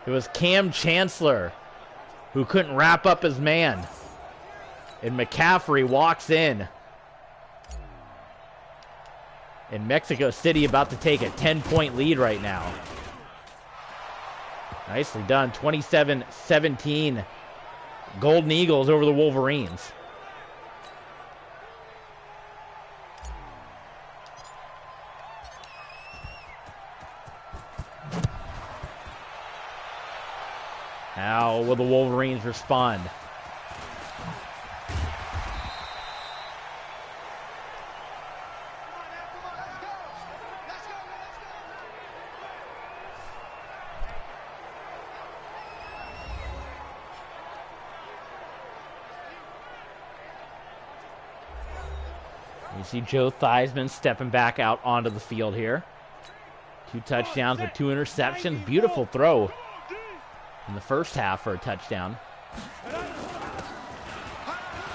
It was Cam Chancellor who couldn't wrap up his man. And McCaffrey walks in. And Mexico City about to take a 10-point lead right now. Nicely done. 27-17. Golden Eagles over the Wolverines. How will the Wolverines respond? You see Joe Theismann stepping back out onto the field here. 2 touchdowns with 2 interceptions. Beautiful throw in the first half for a touchdown.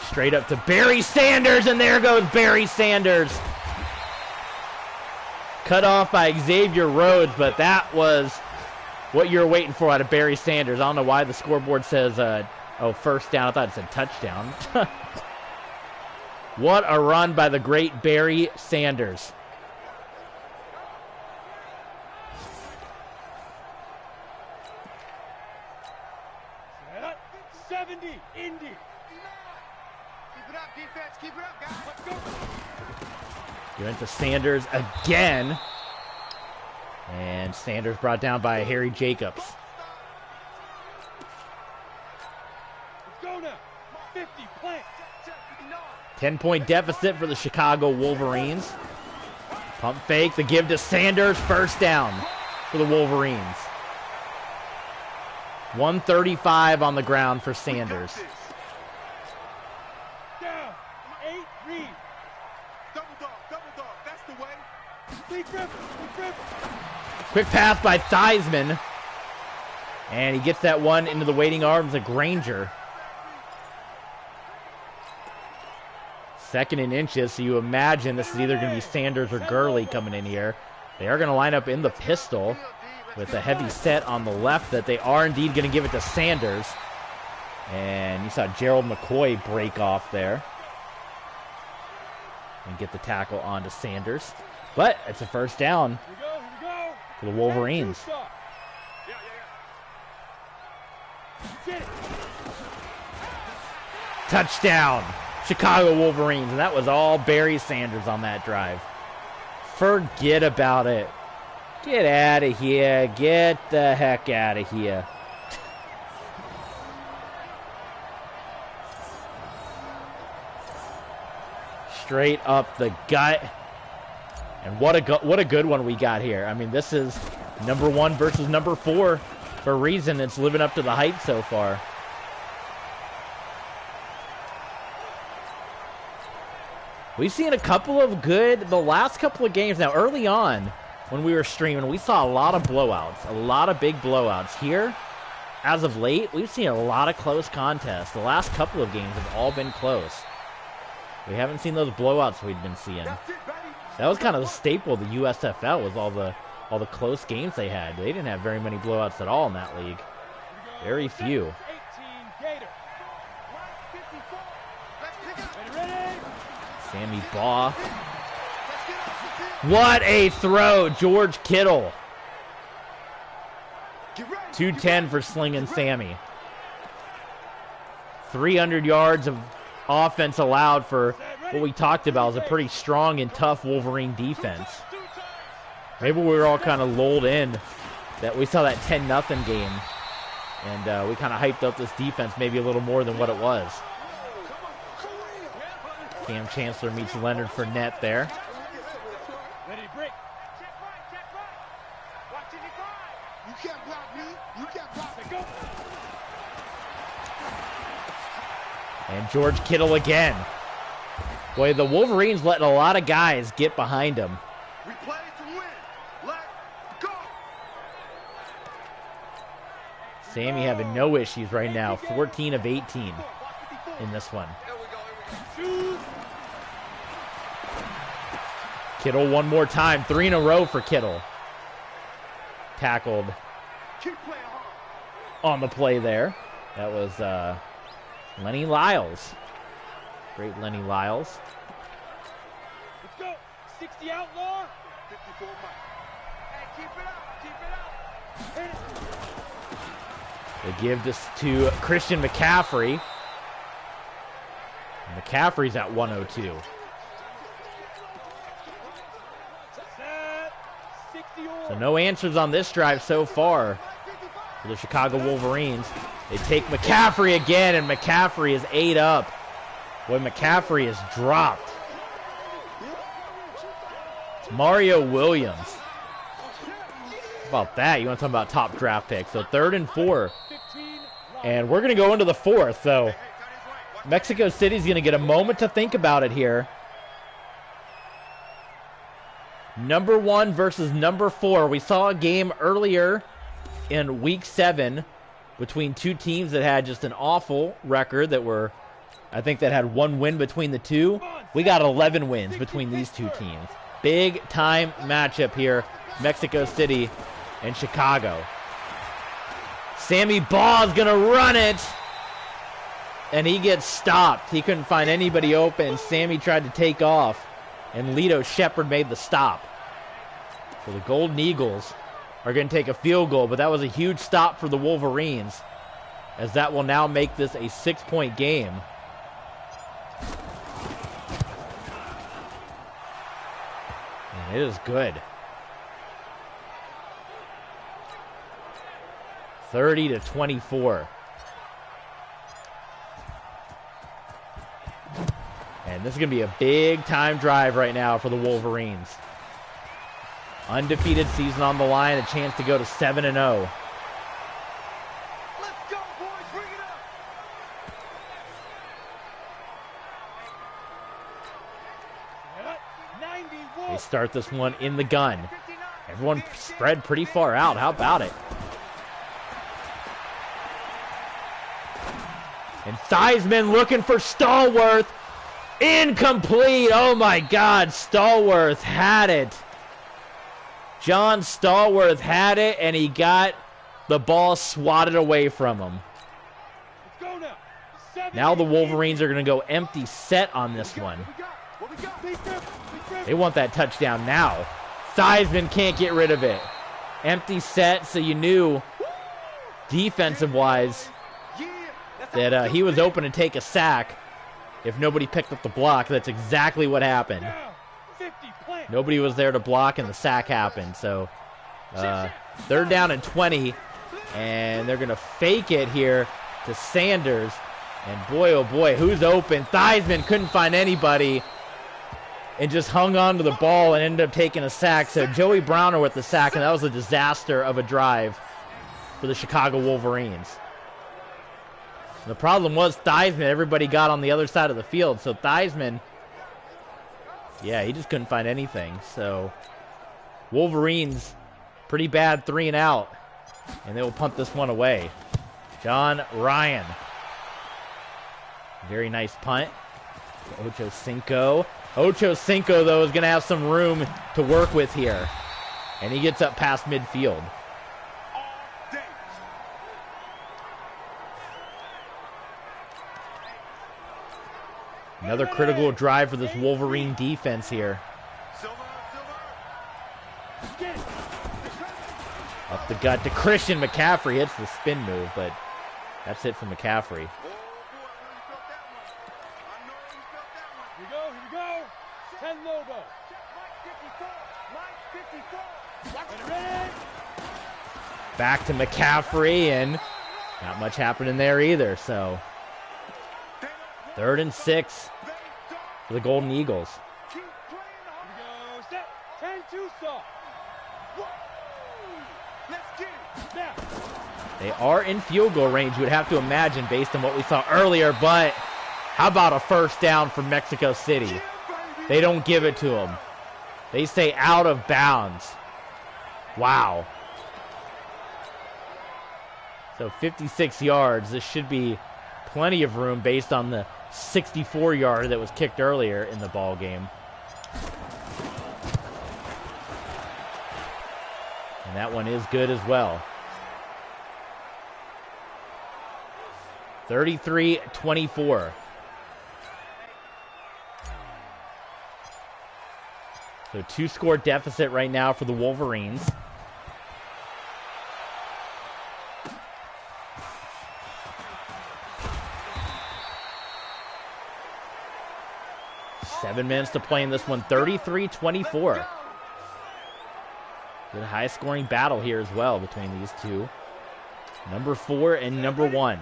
Straight up to Barry Sanders, and there goes Barry Sanders. Cut off by Xavier Rhodes, but that was what you're waiting for out of Barry Sanders. I don't know why the scoreboard says, first down. I thought it said touchdown. What a run by the great Barry Sanders. Indy. Keep it up, defense. Keep it up, guys. Let's go. Going to Sanders again. And Sanders brought down by Harry Jacobs. Let's go now. 50 plant. 10-point deficit for the Chicago Wolverines. Pump fake, the give to Sanders. First down for the Wolverines. 135 on the ground for Sanders. Down. 8 read. Double dog. That's the way. Big rip. Quick pass by Theismann. And he gets that one into the waiting arms of Granger. 2nd and inches, so you imagine this is either going to be Sanders or Gurley coming in here. They are going to line up in the pistol with a heavy set on the left that they are indeed going to give it to Sanders. And you saw Gerald McCoy break off there and get the tackle onto Sanders. But it's a first down for the Wolverines. Touchdown, Chicago Wolverines. And that was all Barry Sanders on that drive. Forget about it. Get out of here. Get the heck out of here. Straight up the gut. And what a good one we got here. I mean, this is number 1 versus number 4 for a reason. It's living up to the hype so far. We've seen a couple of the last couple of games. Now, early on, when we were streaming, we saw a lot of blowouts, a lot of big blowouts. Here, as of late, we've seen a lot of close contests. The last couple of games have all been close. We haven't seen those blowouts we've been seeing. That was kind of the staple of the USFL, was all the close games they had. They didn't have very many blowouts at all in that league. Very few. Sammy Baugh. What a throw, George Kittle. 210 for slinging Sammy. 300 yards of offense allowed for what we talked about is a pretty strong and tough Wolverine defense. Maybe we were all kind of lulled in that we saw that 10-0 game, and we kind of hyped up this defense maybe a little more than what it was. Cam Chancellor meets Leonard Fournette there. And George Kittle again. Boy, the Wolverines letting a lot of guys get behind him. We play to win. Let go. Sammy having no issues right now. 14 of 18 in this one. Kittle one more time. 3 in a row for Kittle. Tackled on the play there. That was Lenny Lyles. Great Lenny Lyles. Let's go. 60 outlaw. 54 Mike. Hey, keep it up. Keep it up. They give this to Christian McCaffrey. And McCaffrey's at 102. So no answers on this drive so far for the Chicago Wolverines. They take McCaffrey again, and McCaffrey is 8 up. Boy, McCaffrey is dropped. Mario Williams. How about that? You want to talk about top draft picks. So 3rd and 4. And we're going to go into the 4th. So Mexico City's going to get a moment to think about it here. Number 1 versus number 4. We saw a game earlier in week 7 between two teams that had just an awful record I think that had 1 win between the two. We got 11 wins between these two teams. Big time matchup here, Mexico City and Chicago. Sammy Baugh's gonna run it, and he gets stopped. He couldn't find anybody open. Sammy tried to take off, and Lito Shepherd made the stop. So the Golden Eagles are going to take a field goal, but that was a huge stop for the Wolverines, as that will now make this a 6-point game. And it is good. 30-24. And this is going to be a big-time drive right now for the Wolverines. Undefeated season on the line, a chance to go to 7-0. Let's go, boys. Bring it up. They start this one in the gun. Everyone spread pretty far out. How about it? And Theismann looking for Stallworth. Incomplete. Oh, my God. Stallworth had it. John Stallworth had it, and he got the ball swatted away from him. Now the Wolverines are going to go empty set on this one. They want that touchdown now. Theismann can't get rid of it. Empty set, so you knew defensive-wise that he was open to take a sack if nobody picked up the block. That's exactly what happened. Nobody was there to block, and the sack happened. So 3rd down and 20, and they're going to fake it here to Sanders. And boy, oh boy, who's open? Theismann couldn't find anybody and just hung on to the ball and ended up taking a sack. So Joey Browner with the sack, and that was a disaster of a drive for the Chicago Wolverines. The problem was Theismann, everybody got on the other side of the field. So Theismann, yeah, he just couldn't find anything. So Wolverines, pretty bad 3 and out. And they will punt this one away. John Ryan. Very nice punt. Ocho Cinco. Ocho Cinco, though, is going to have some room to work with here. And he gets up past midfield. Another critical drive for this Wolverine defense here. Up the gut to Christian McCaffrey. Hits the spin move, but that's it for McCaffrey. Here we go. 10 Lobo. Back to McCaffrey, and not much happening there either. So 3rd and 6 for the Golden Eagles. Here we go. Set. 10-2 stop. Let's get it. Now. They are in field goal range, you would have to imagine, based on what we saw earlier, but how about a first down for Mexico City? They don't give it to them. They say out of bounds. Wow. So 56 yards. This should be plenty of room based on the 64-yarder that was kicked earlier in the ball game. And that one is good as well. 33-24. So 2-score deficit right now for the Wolverines. Seven minutes to play in this one. 33-24. Good high-scoring battle here as well between these two. Number 4 and number 1.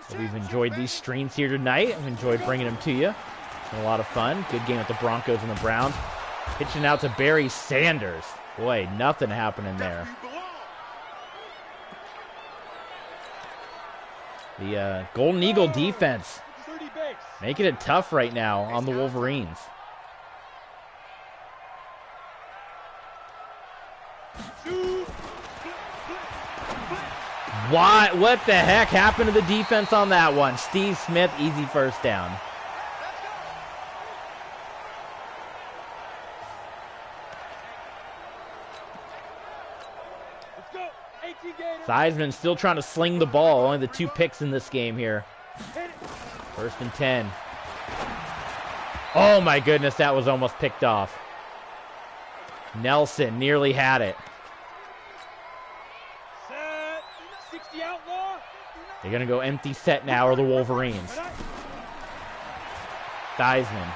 So we've enjoyed these streams here tonight. I've enjoyed bringing them to you. It's been a lot of fun. Good game with the Broncos and the Browns. Pitching out to Barry Sanders. Boy, nothing happening there. The Golden Eagle defense making it tough right now on the Wolverines. What the heck happened to the defense on that one? Steve Smith, easy first down. Theismann still trying to sling the ball. Only the 2 picks in this game here. 1st and 10. Oh my goodness, that was almost picked off. Nelson nearly had it. They're going to go empty set now, or the Wolverines. Theismann.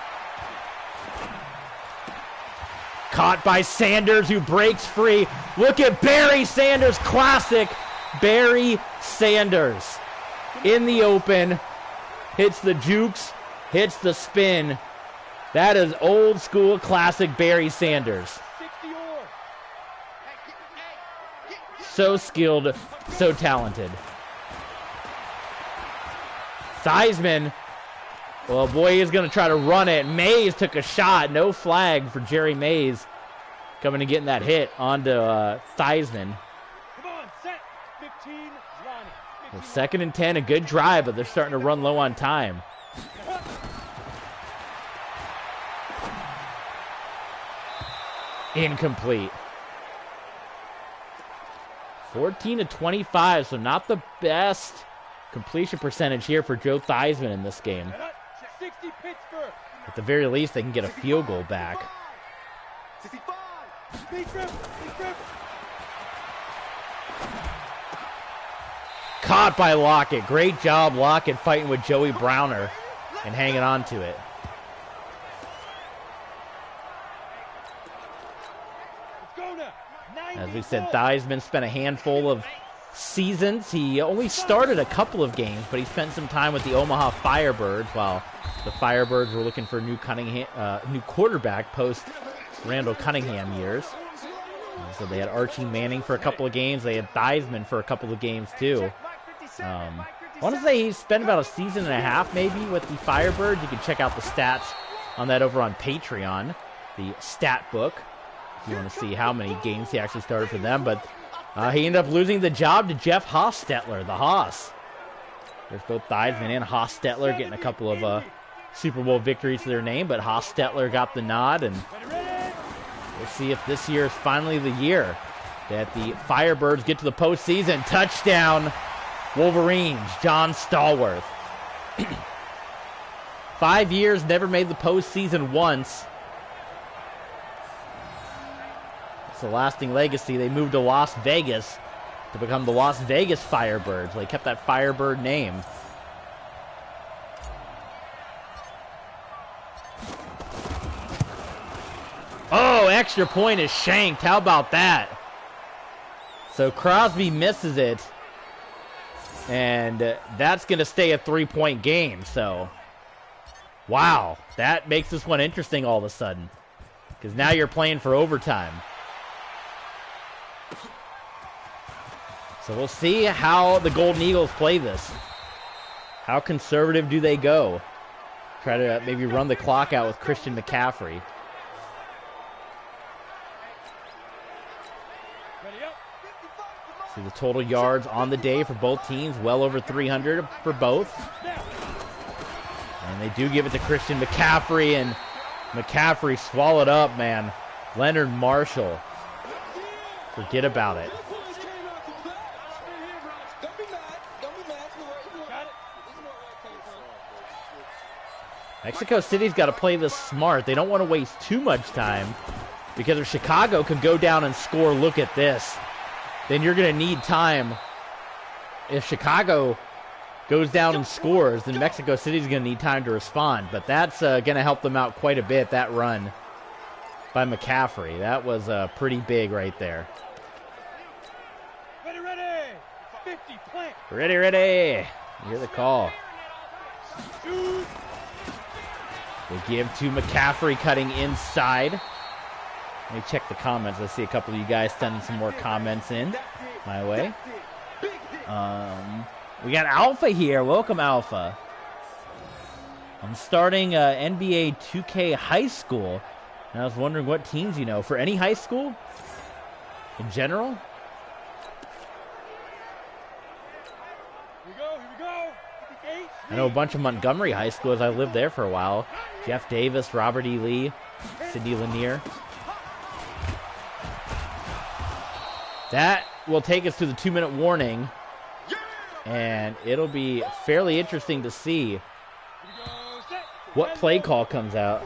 Caught by Sanders, who breaks free. Look at Barry Sanders, classic Barry Sanders. In the open, hits the jukes, hits the spin. That is old school classic Barry Sanders. So skilled, so talented. Theismann, well, boy, he's going to try to run it. Mays took a shot. No flag for Jerry Mays coming and getting that hit onto Theismann. Come on, set. 15, Well, 2nd and 10, a good drive, but they're starting to run low on time. Incomplete. 14-25, so not the best completion percentage here for Joe Theismann in this game. At the very least, they can get a field goal back. Caught by Lockett. Great job, Lockett, fighting with Joey Browner and hanging on to it. As we said, Theismann spent a handful of seasons. He only started a couple of games, but he spent some time with the Omaha Firebirds while the Firebirds were looking for a new quarterback post Randall Cunningham years. So they had Archie Manning for a couple of games. They had Theismann for a couple of games too. I want to say he spent about a season and a half maybe with the Firebirds. You can check out the stats on that over on Patreon, the stat book, if you want to see how many games he actually started for them. But he ended up losing the job to Jeff Hostetler, the Hoss. There's both Theismann and Hostetler getting a couple of Super Bowl victories to their name, but Hostetler got the nod, and we'll see if this year is finally the year that the Firebirds get to the postseason. Touchdown, Wolverines, John Stallworth. 5 years, never made the postseason once. It's a lasting legacy. They moved to Las Vegas to become the Las Vegas Firebirds. They kept that Firebird name. Oh, extra point is shanked. How about that? So Crosby misses it. And that's going to stay a 3-point game. So, wow. That makes this one interesting all of a sudden. Because now you're playing for overtime. So we'll see how the Golden Eagles play this. How conservative do they go? Try to maybe run the clock out with Christian McCaffrey. See the total yards on the day for both teams, well over 300 for both. And they do give it to Christian McCaffrey, and McCaffrey swallowed up, man. Leonard Marshall. Forget about it. Mexico City's got to play this smart. They don't want to waste too much time, because if Chicago can go down and score, look at this, then you're going to need time. If Chicago goes down and scores, then Mexico City's going to need time to respond. But that's going to help them out quite a bit, that run by McCaffrey. That was pretty big right there. Ready, ready. 50, plant. Ready, ready. You hear the call. Shoot. They give to McCaffrey cutting inside. Let me check the comments. I see a couple of you guys sending some more comments in my way. We got Alpha here. Welcome, Alpha. I'm starting NBA 2K High School, and I was wondering what teams you know. For any high school? In general? Here we go. I know a bunch of Montgomery high schools. I lived there for a while. Jeff Davis, Robert E. Lee, Sidney Lanier. That will take us to the 2-minute warning, and it'll be fairly interesting to see what play call comes out.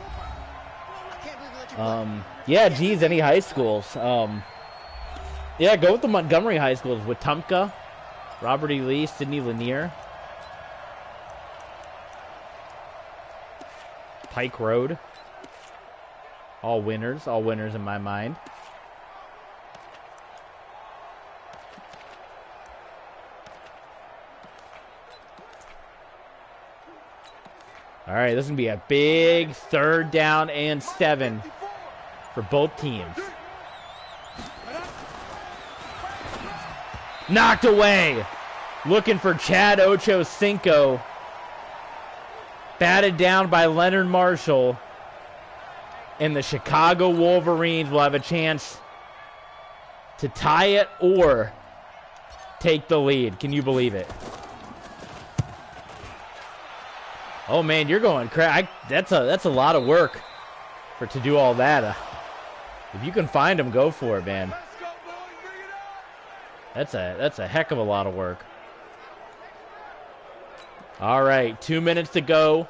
Yeah, geez, any high schools. Yeah, go with the Montgomery high schools with Wetumpka, Robert E. Lee, Sidney Lanier. Pike Road. All winners in my mind. All right, this is going to be a big 3rd down and 7 for both teams. Knocked away. Looking for Chad Ochocinco. Batted down by Leonard Marshall. And the Chicago Wolverines will have a chance to tie it or take the lead. Can you believe it? Oh man, you're going crazy. That's a lot of work to do all that. If you can find them, go for it, man. That's a heck of a lot of work. All right, 2 minutes to go.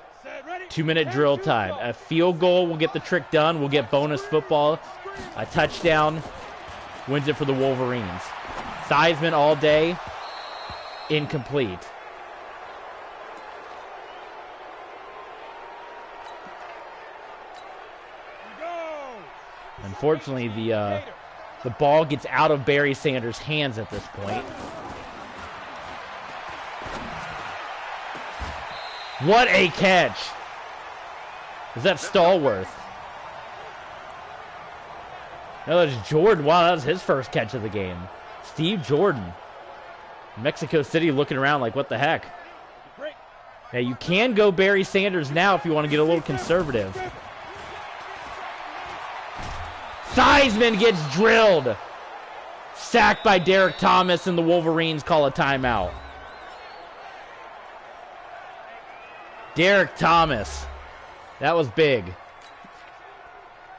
2-minute drill time. A field goal will get the trick done. We'll get bonus football. A touchdown wins it for the Wolverines. Theismann all day. Incomplete. Unfortunately, the ball gets out of Barry Sanders' hands at this point. What a catch! Is that Stallworth? No, that's Jordan. Wow, that was his first catch of the game. Steve Jordan. Mexico City looking around like, what the heck? Now, you can go Barry Sanders now if you want to get a little conservative. Theismann gets drilled. Sacked by Derek Thomas, and the Wolverines call a timeout. Derek Thomas. That was big.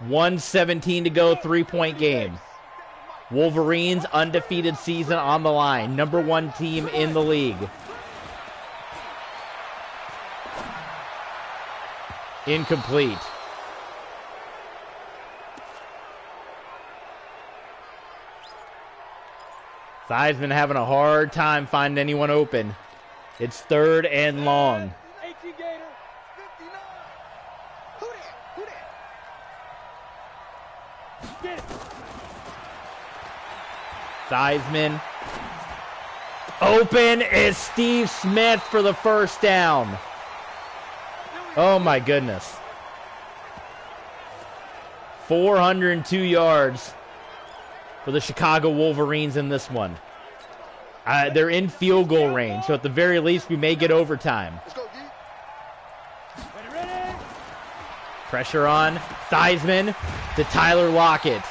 1:17 to go, 3-point game. Wolverines undefeated season on the line. Number 1 team in the league. Incomplete. Theismann having a hard time finding anyone open. It's 3rd and long. Theismann. Open is Steve Smith for the first down. Oh my goodness. 402 yards for the Chicago Wolverines in this one. They're in field goal range, so at the very least we may get overtime. Pressure on. Theismann to Tyler Lockett.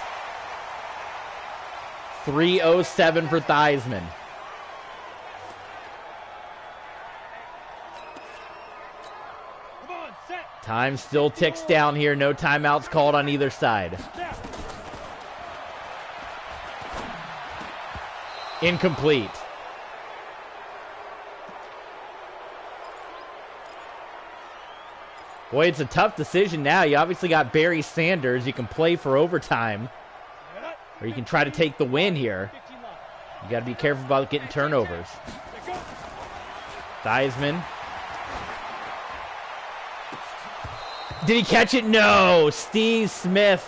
3:07 for Theismann. Time still ticks down here. No timeouts called on either side. Incomplete. Boy, it's a tough decision now. You obviously got Barry Sanders. You can play for overtime, or you can try to take the win here. You got to be careful about getting turnovers. Theismann. Did he catch it? No. Steve Smith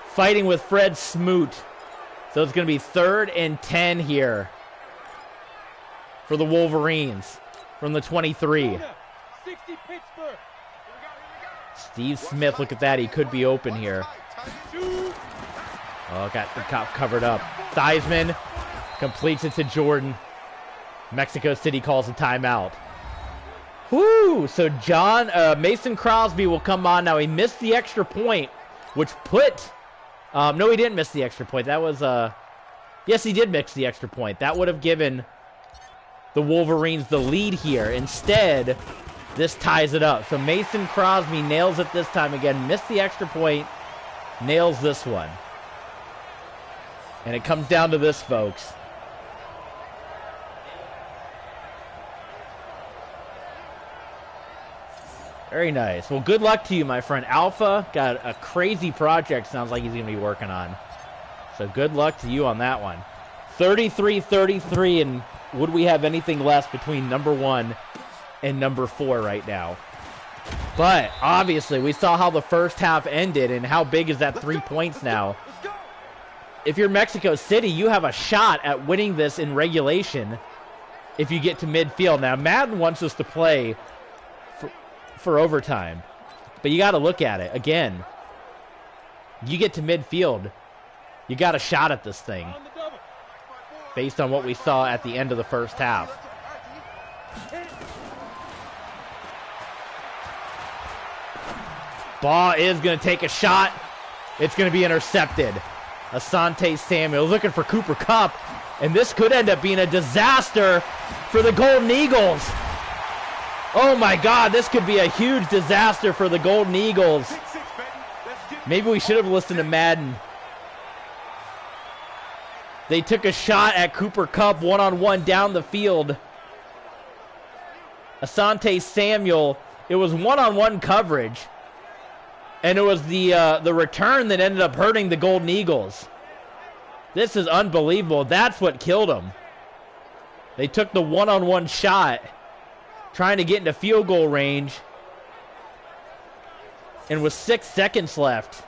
fighting with Fred Smoot. So it's going to be 3rd and 10 here for the Wolverines from the 23. Steve Smith, look at that. He could be open here. Oh, got the cop covered up. Theismann completes it to Jordan. Mexico City calls a timeout. Whoo! So Mason Crosby will come on now. He missed the extra point, which put... no, he didn't miss the extra point. That was... yes, he did miss the extra point. That would have given the Wolverines the lead here. Instead, this ties it up. So Mason Crosby nails it this time again. Missed the extra point. Nails this one. And it comes down to this, folks. Very nice. Well, good luck to you, my friend. Alpha got a crazy project, sounds like he's going to be working on. So good luck to you on that one. 33-33, and would we have anything less between number 1 and number 4 right now? But, obviously, we saw how the first half ended, and how big is that 3 points now? If you're Mexico City, you have a shot at winning this in regulation if you get to midfield. Now, Madden wants us to play for overtime, but you got to look at it again. You get to midfield, you got a shot at this thing based on what we saw at the end of the first half. Ball is going to take a shot. It's going to be intercepted. Asante Samuel looking for Cooper Kupp, and this could end up being a disaster for the Golden Eagles. Oh my God, this could be a huge disaster for the Golden Eagles. Maybe we should have listened to Madden. They took a shot at Cooper Kupp one-on-one down the field. Asante Samuel, it was one-on-one coverage. And it was the return that ended up hurting the Golden Eagles. This is unbelievable. That's what killed them. They took the one-on-one shot, trying to get into field goal range, and with 6 seconds left,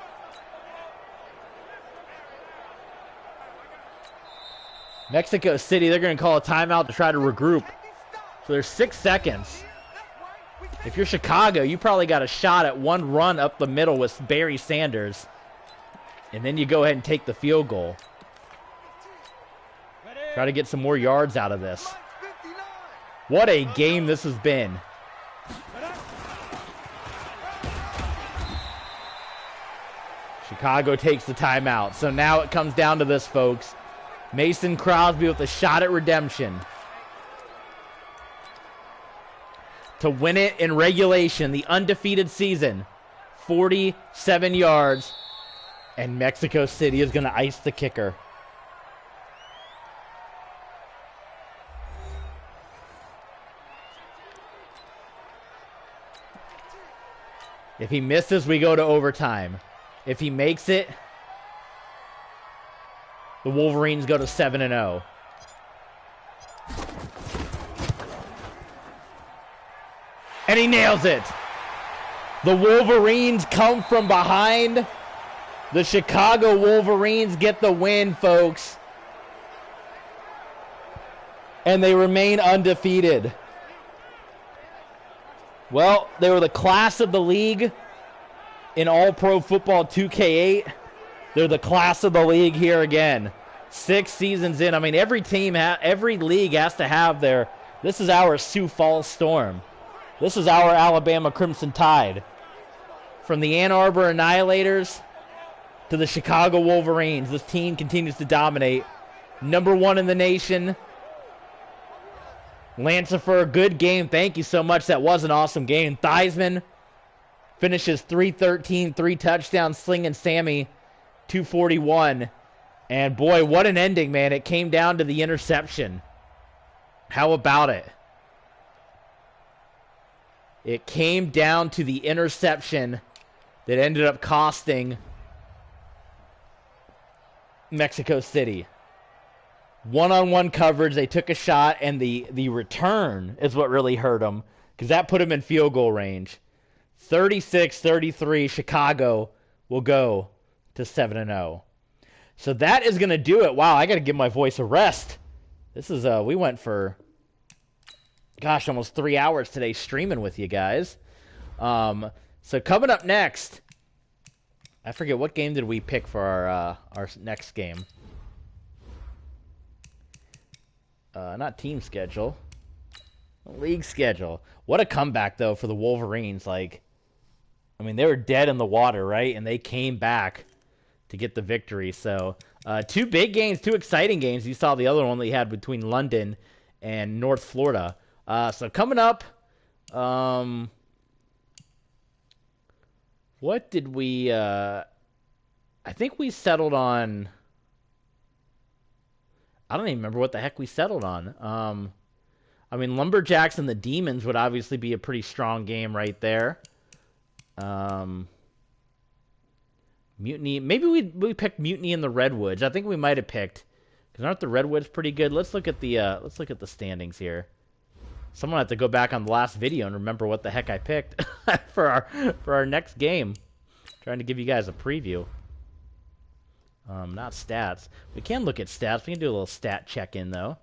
Mexico City, they're going to call a timeout to try to regroup. So there's 6 seconds. If you're Chicago, you probably got a shot at one run up the middle with Barry Sanders, and then you go ahead and take the field goal. Try to get some more yards out of this. What a game this has been. Chicago takes the timeout. So now it comes down to this, folks. Mason Crosby with a shot at redemption to win it in regulation, the undefeated season. 47 yards, and Mexico City is going to ice the kicker. If he misses, we go to overtime. If he makes it, the Wolverines go to 7-0. And he nails it. The Wolverines come from behind. The Chicago Wolverines get the win, folks. And they remain undefeated. Well, they were the class of the league in All-Pro Football 2K8. They're the class of the league here again. 6 seasons in. I mean, every team, every league has to have their... This is our Sioux Falls Storm. This is our Alabama Crimson Tide. From the Ann Arbor Annihilators to the Chicago Wolverines, this team continues to dominate. Number 1 in the nation. Lancifer, good game. Thank you so much. That was an awesome game. Theismann finishes 313, 3 touchdowns. Sling and Sammy, 241. And boy, what an ending, man. It came down to the interception. How about it? It came down to the interception that ended up costing Mexico City. One-on-one coverage, they took a shot, and the return is what really hurt them, because that put them in field goal range. 36-33, Chicago will go to 7-0. So that is going to do it. Wow, I got to give my voice a rest. This is, we went for, gosh, almost 3 hours today streaming with you guys. So coming up next, I forget, what game did we pick for our next game? Not team schedule. League schedule. What a comeback, though, for the Wolverines. Like, I mean, they were dead in the water, right? And they came back to get the victory. So, 2 big games, 2 exciting games. You saw the other one that you had between London and North Florida. So, coming up, what did we... I think we settled on... I don't even remember what the heck we settled on. I mean, Lumberjacks and the Demons would obviously be a pretty strong game right there. Mutiny. Maybe we picked Mutiny and the Redwoods. I think we might have picked, because aren't the Redwoods pretty good? Let's look at the standings here. Someone have to go back on the last video and remember what the heck I picked for our next game. Trying to give you guys a preview. Not stats. We can look at stats. We can do a little stat check-in, though.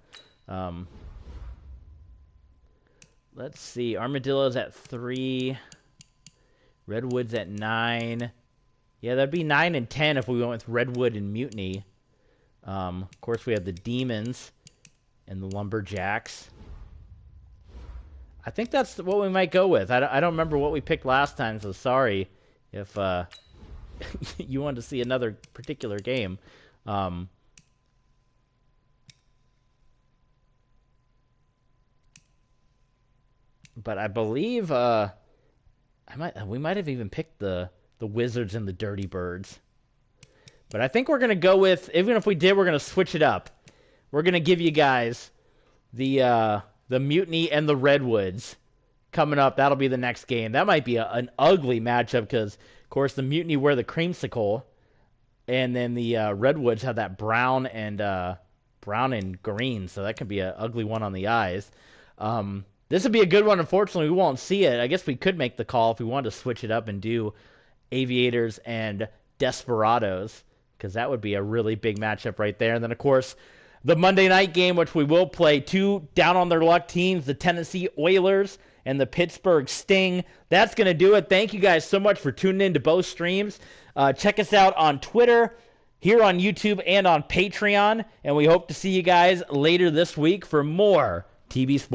Let's see. Armadillo's at 3. Redwood's at 9. Yeah, that'd be 9 and 10 if we went with Redwood and Mutiny. Of course, we have the Demons and the Lumberjacks. I think that's what we might go with. I don't remember what we picked last time, so sorry if... you wanted to see another particular game. But I believe we might have even picked the Wizards and the Dirty Birds. But I think we're going to go with, even if we did, we're going to switch it up. We're going to give you guys the Mutiny and the Redwoods coming up. That'll be the next game. That might be an ugly matchup because, of course, the Mutiny wear the creamsicle, and then the Redwoods have that brown and green, so that could be an ugly one on the eyes. This would be a good one. Unfortunately, we won't see it. I guess we could make the call if we wanted to switch it up and do Aviators and Desperados, because that would be a really big matchup right there. And then, of course, the Monday night game, which we will play, 2 down-on-their-luck teams, the Tennessee Oilers and the Pittsburgh Sting. That's going to do it. Thank you guys so much for tuning in to both streams. Check us out on Twitter, here on YouTube, and on Patreon. And we hope to see you guys later this week for more TB Sports.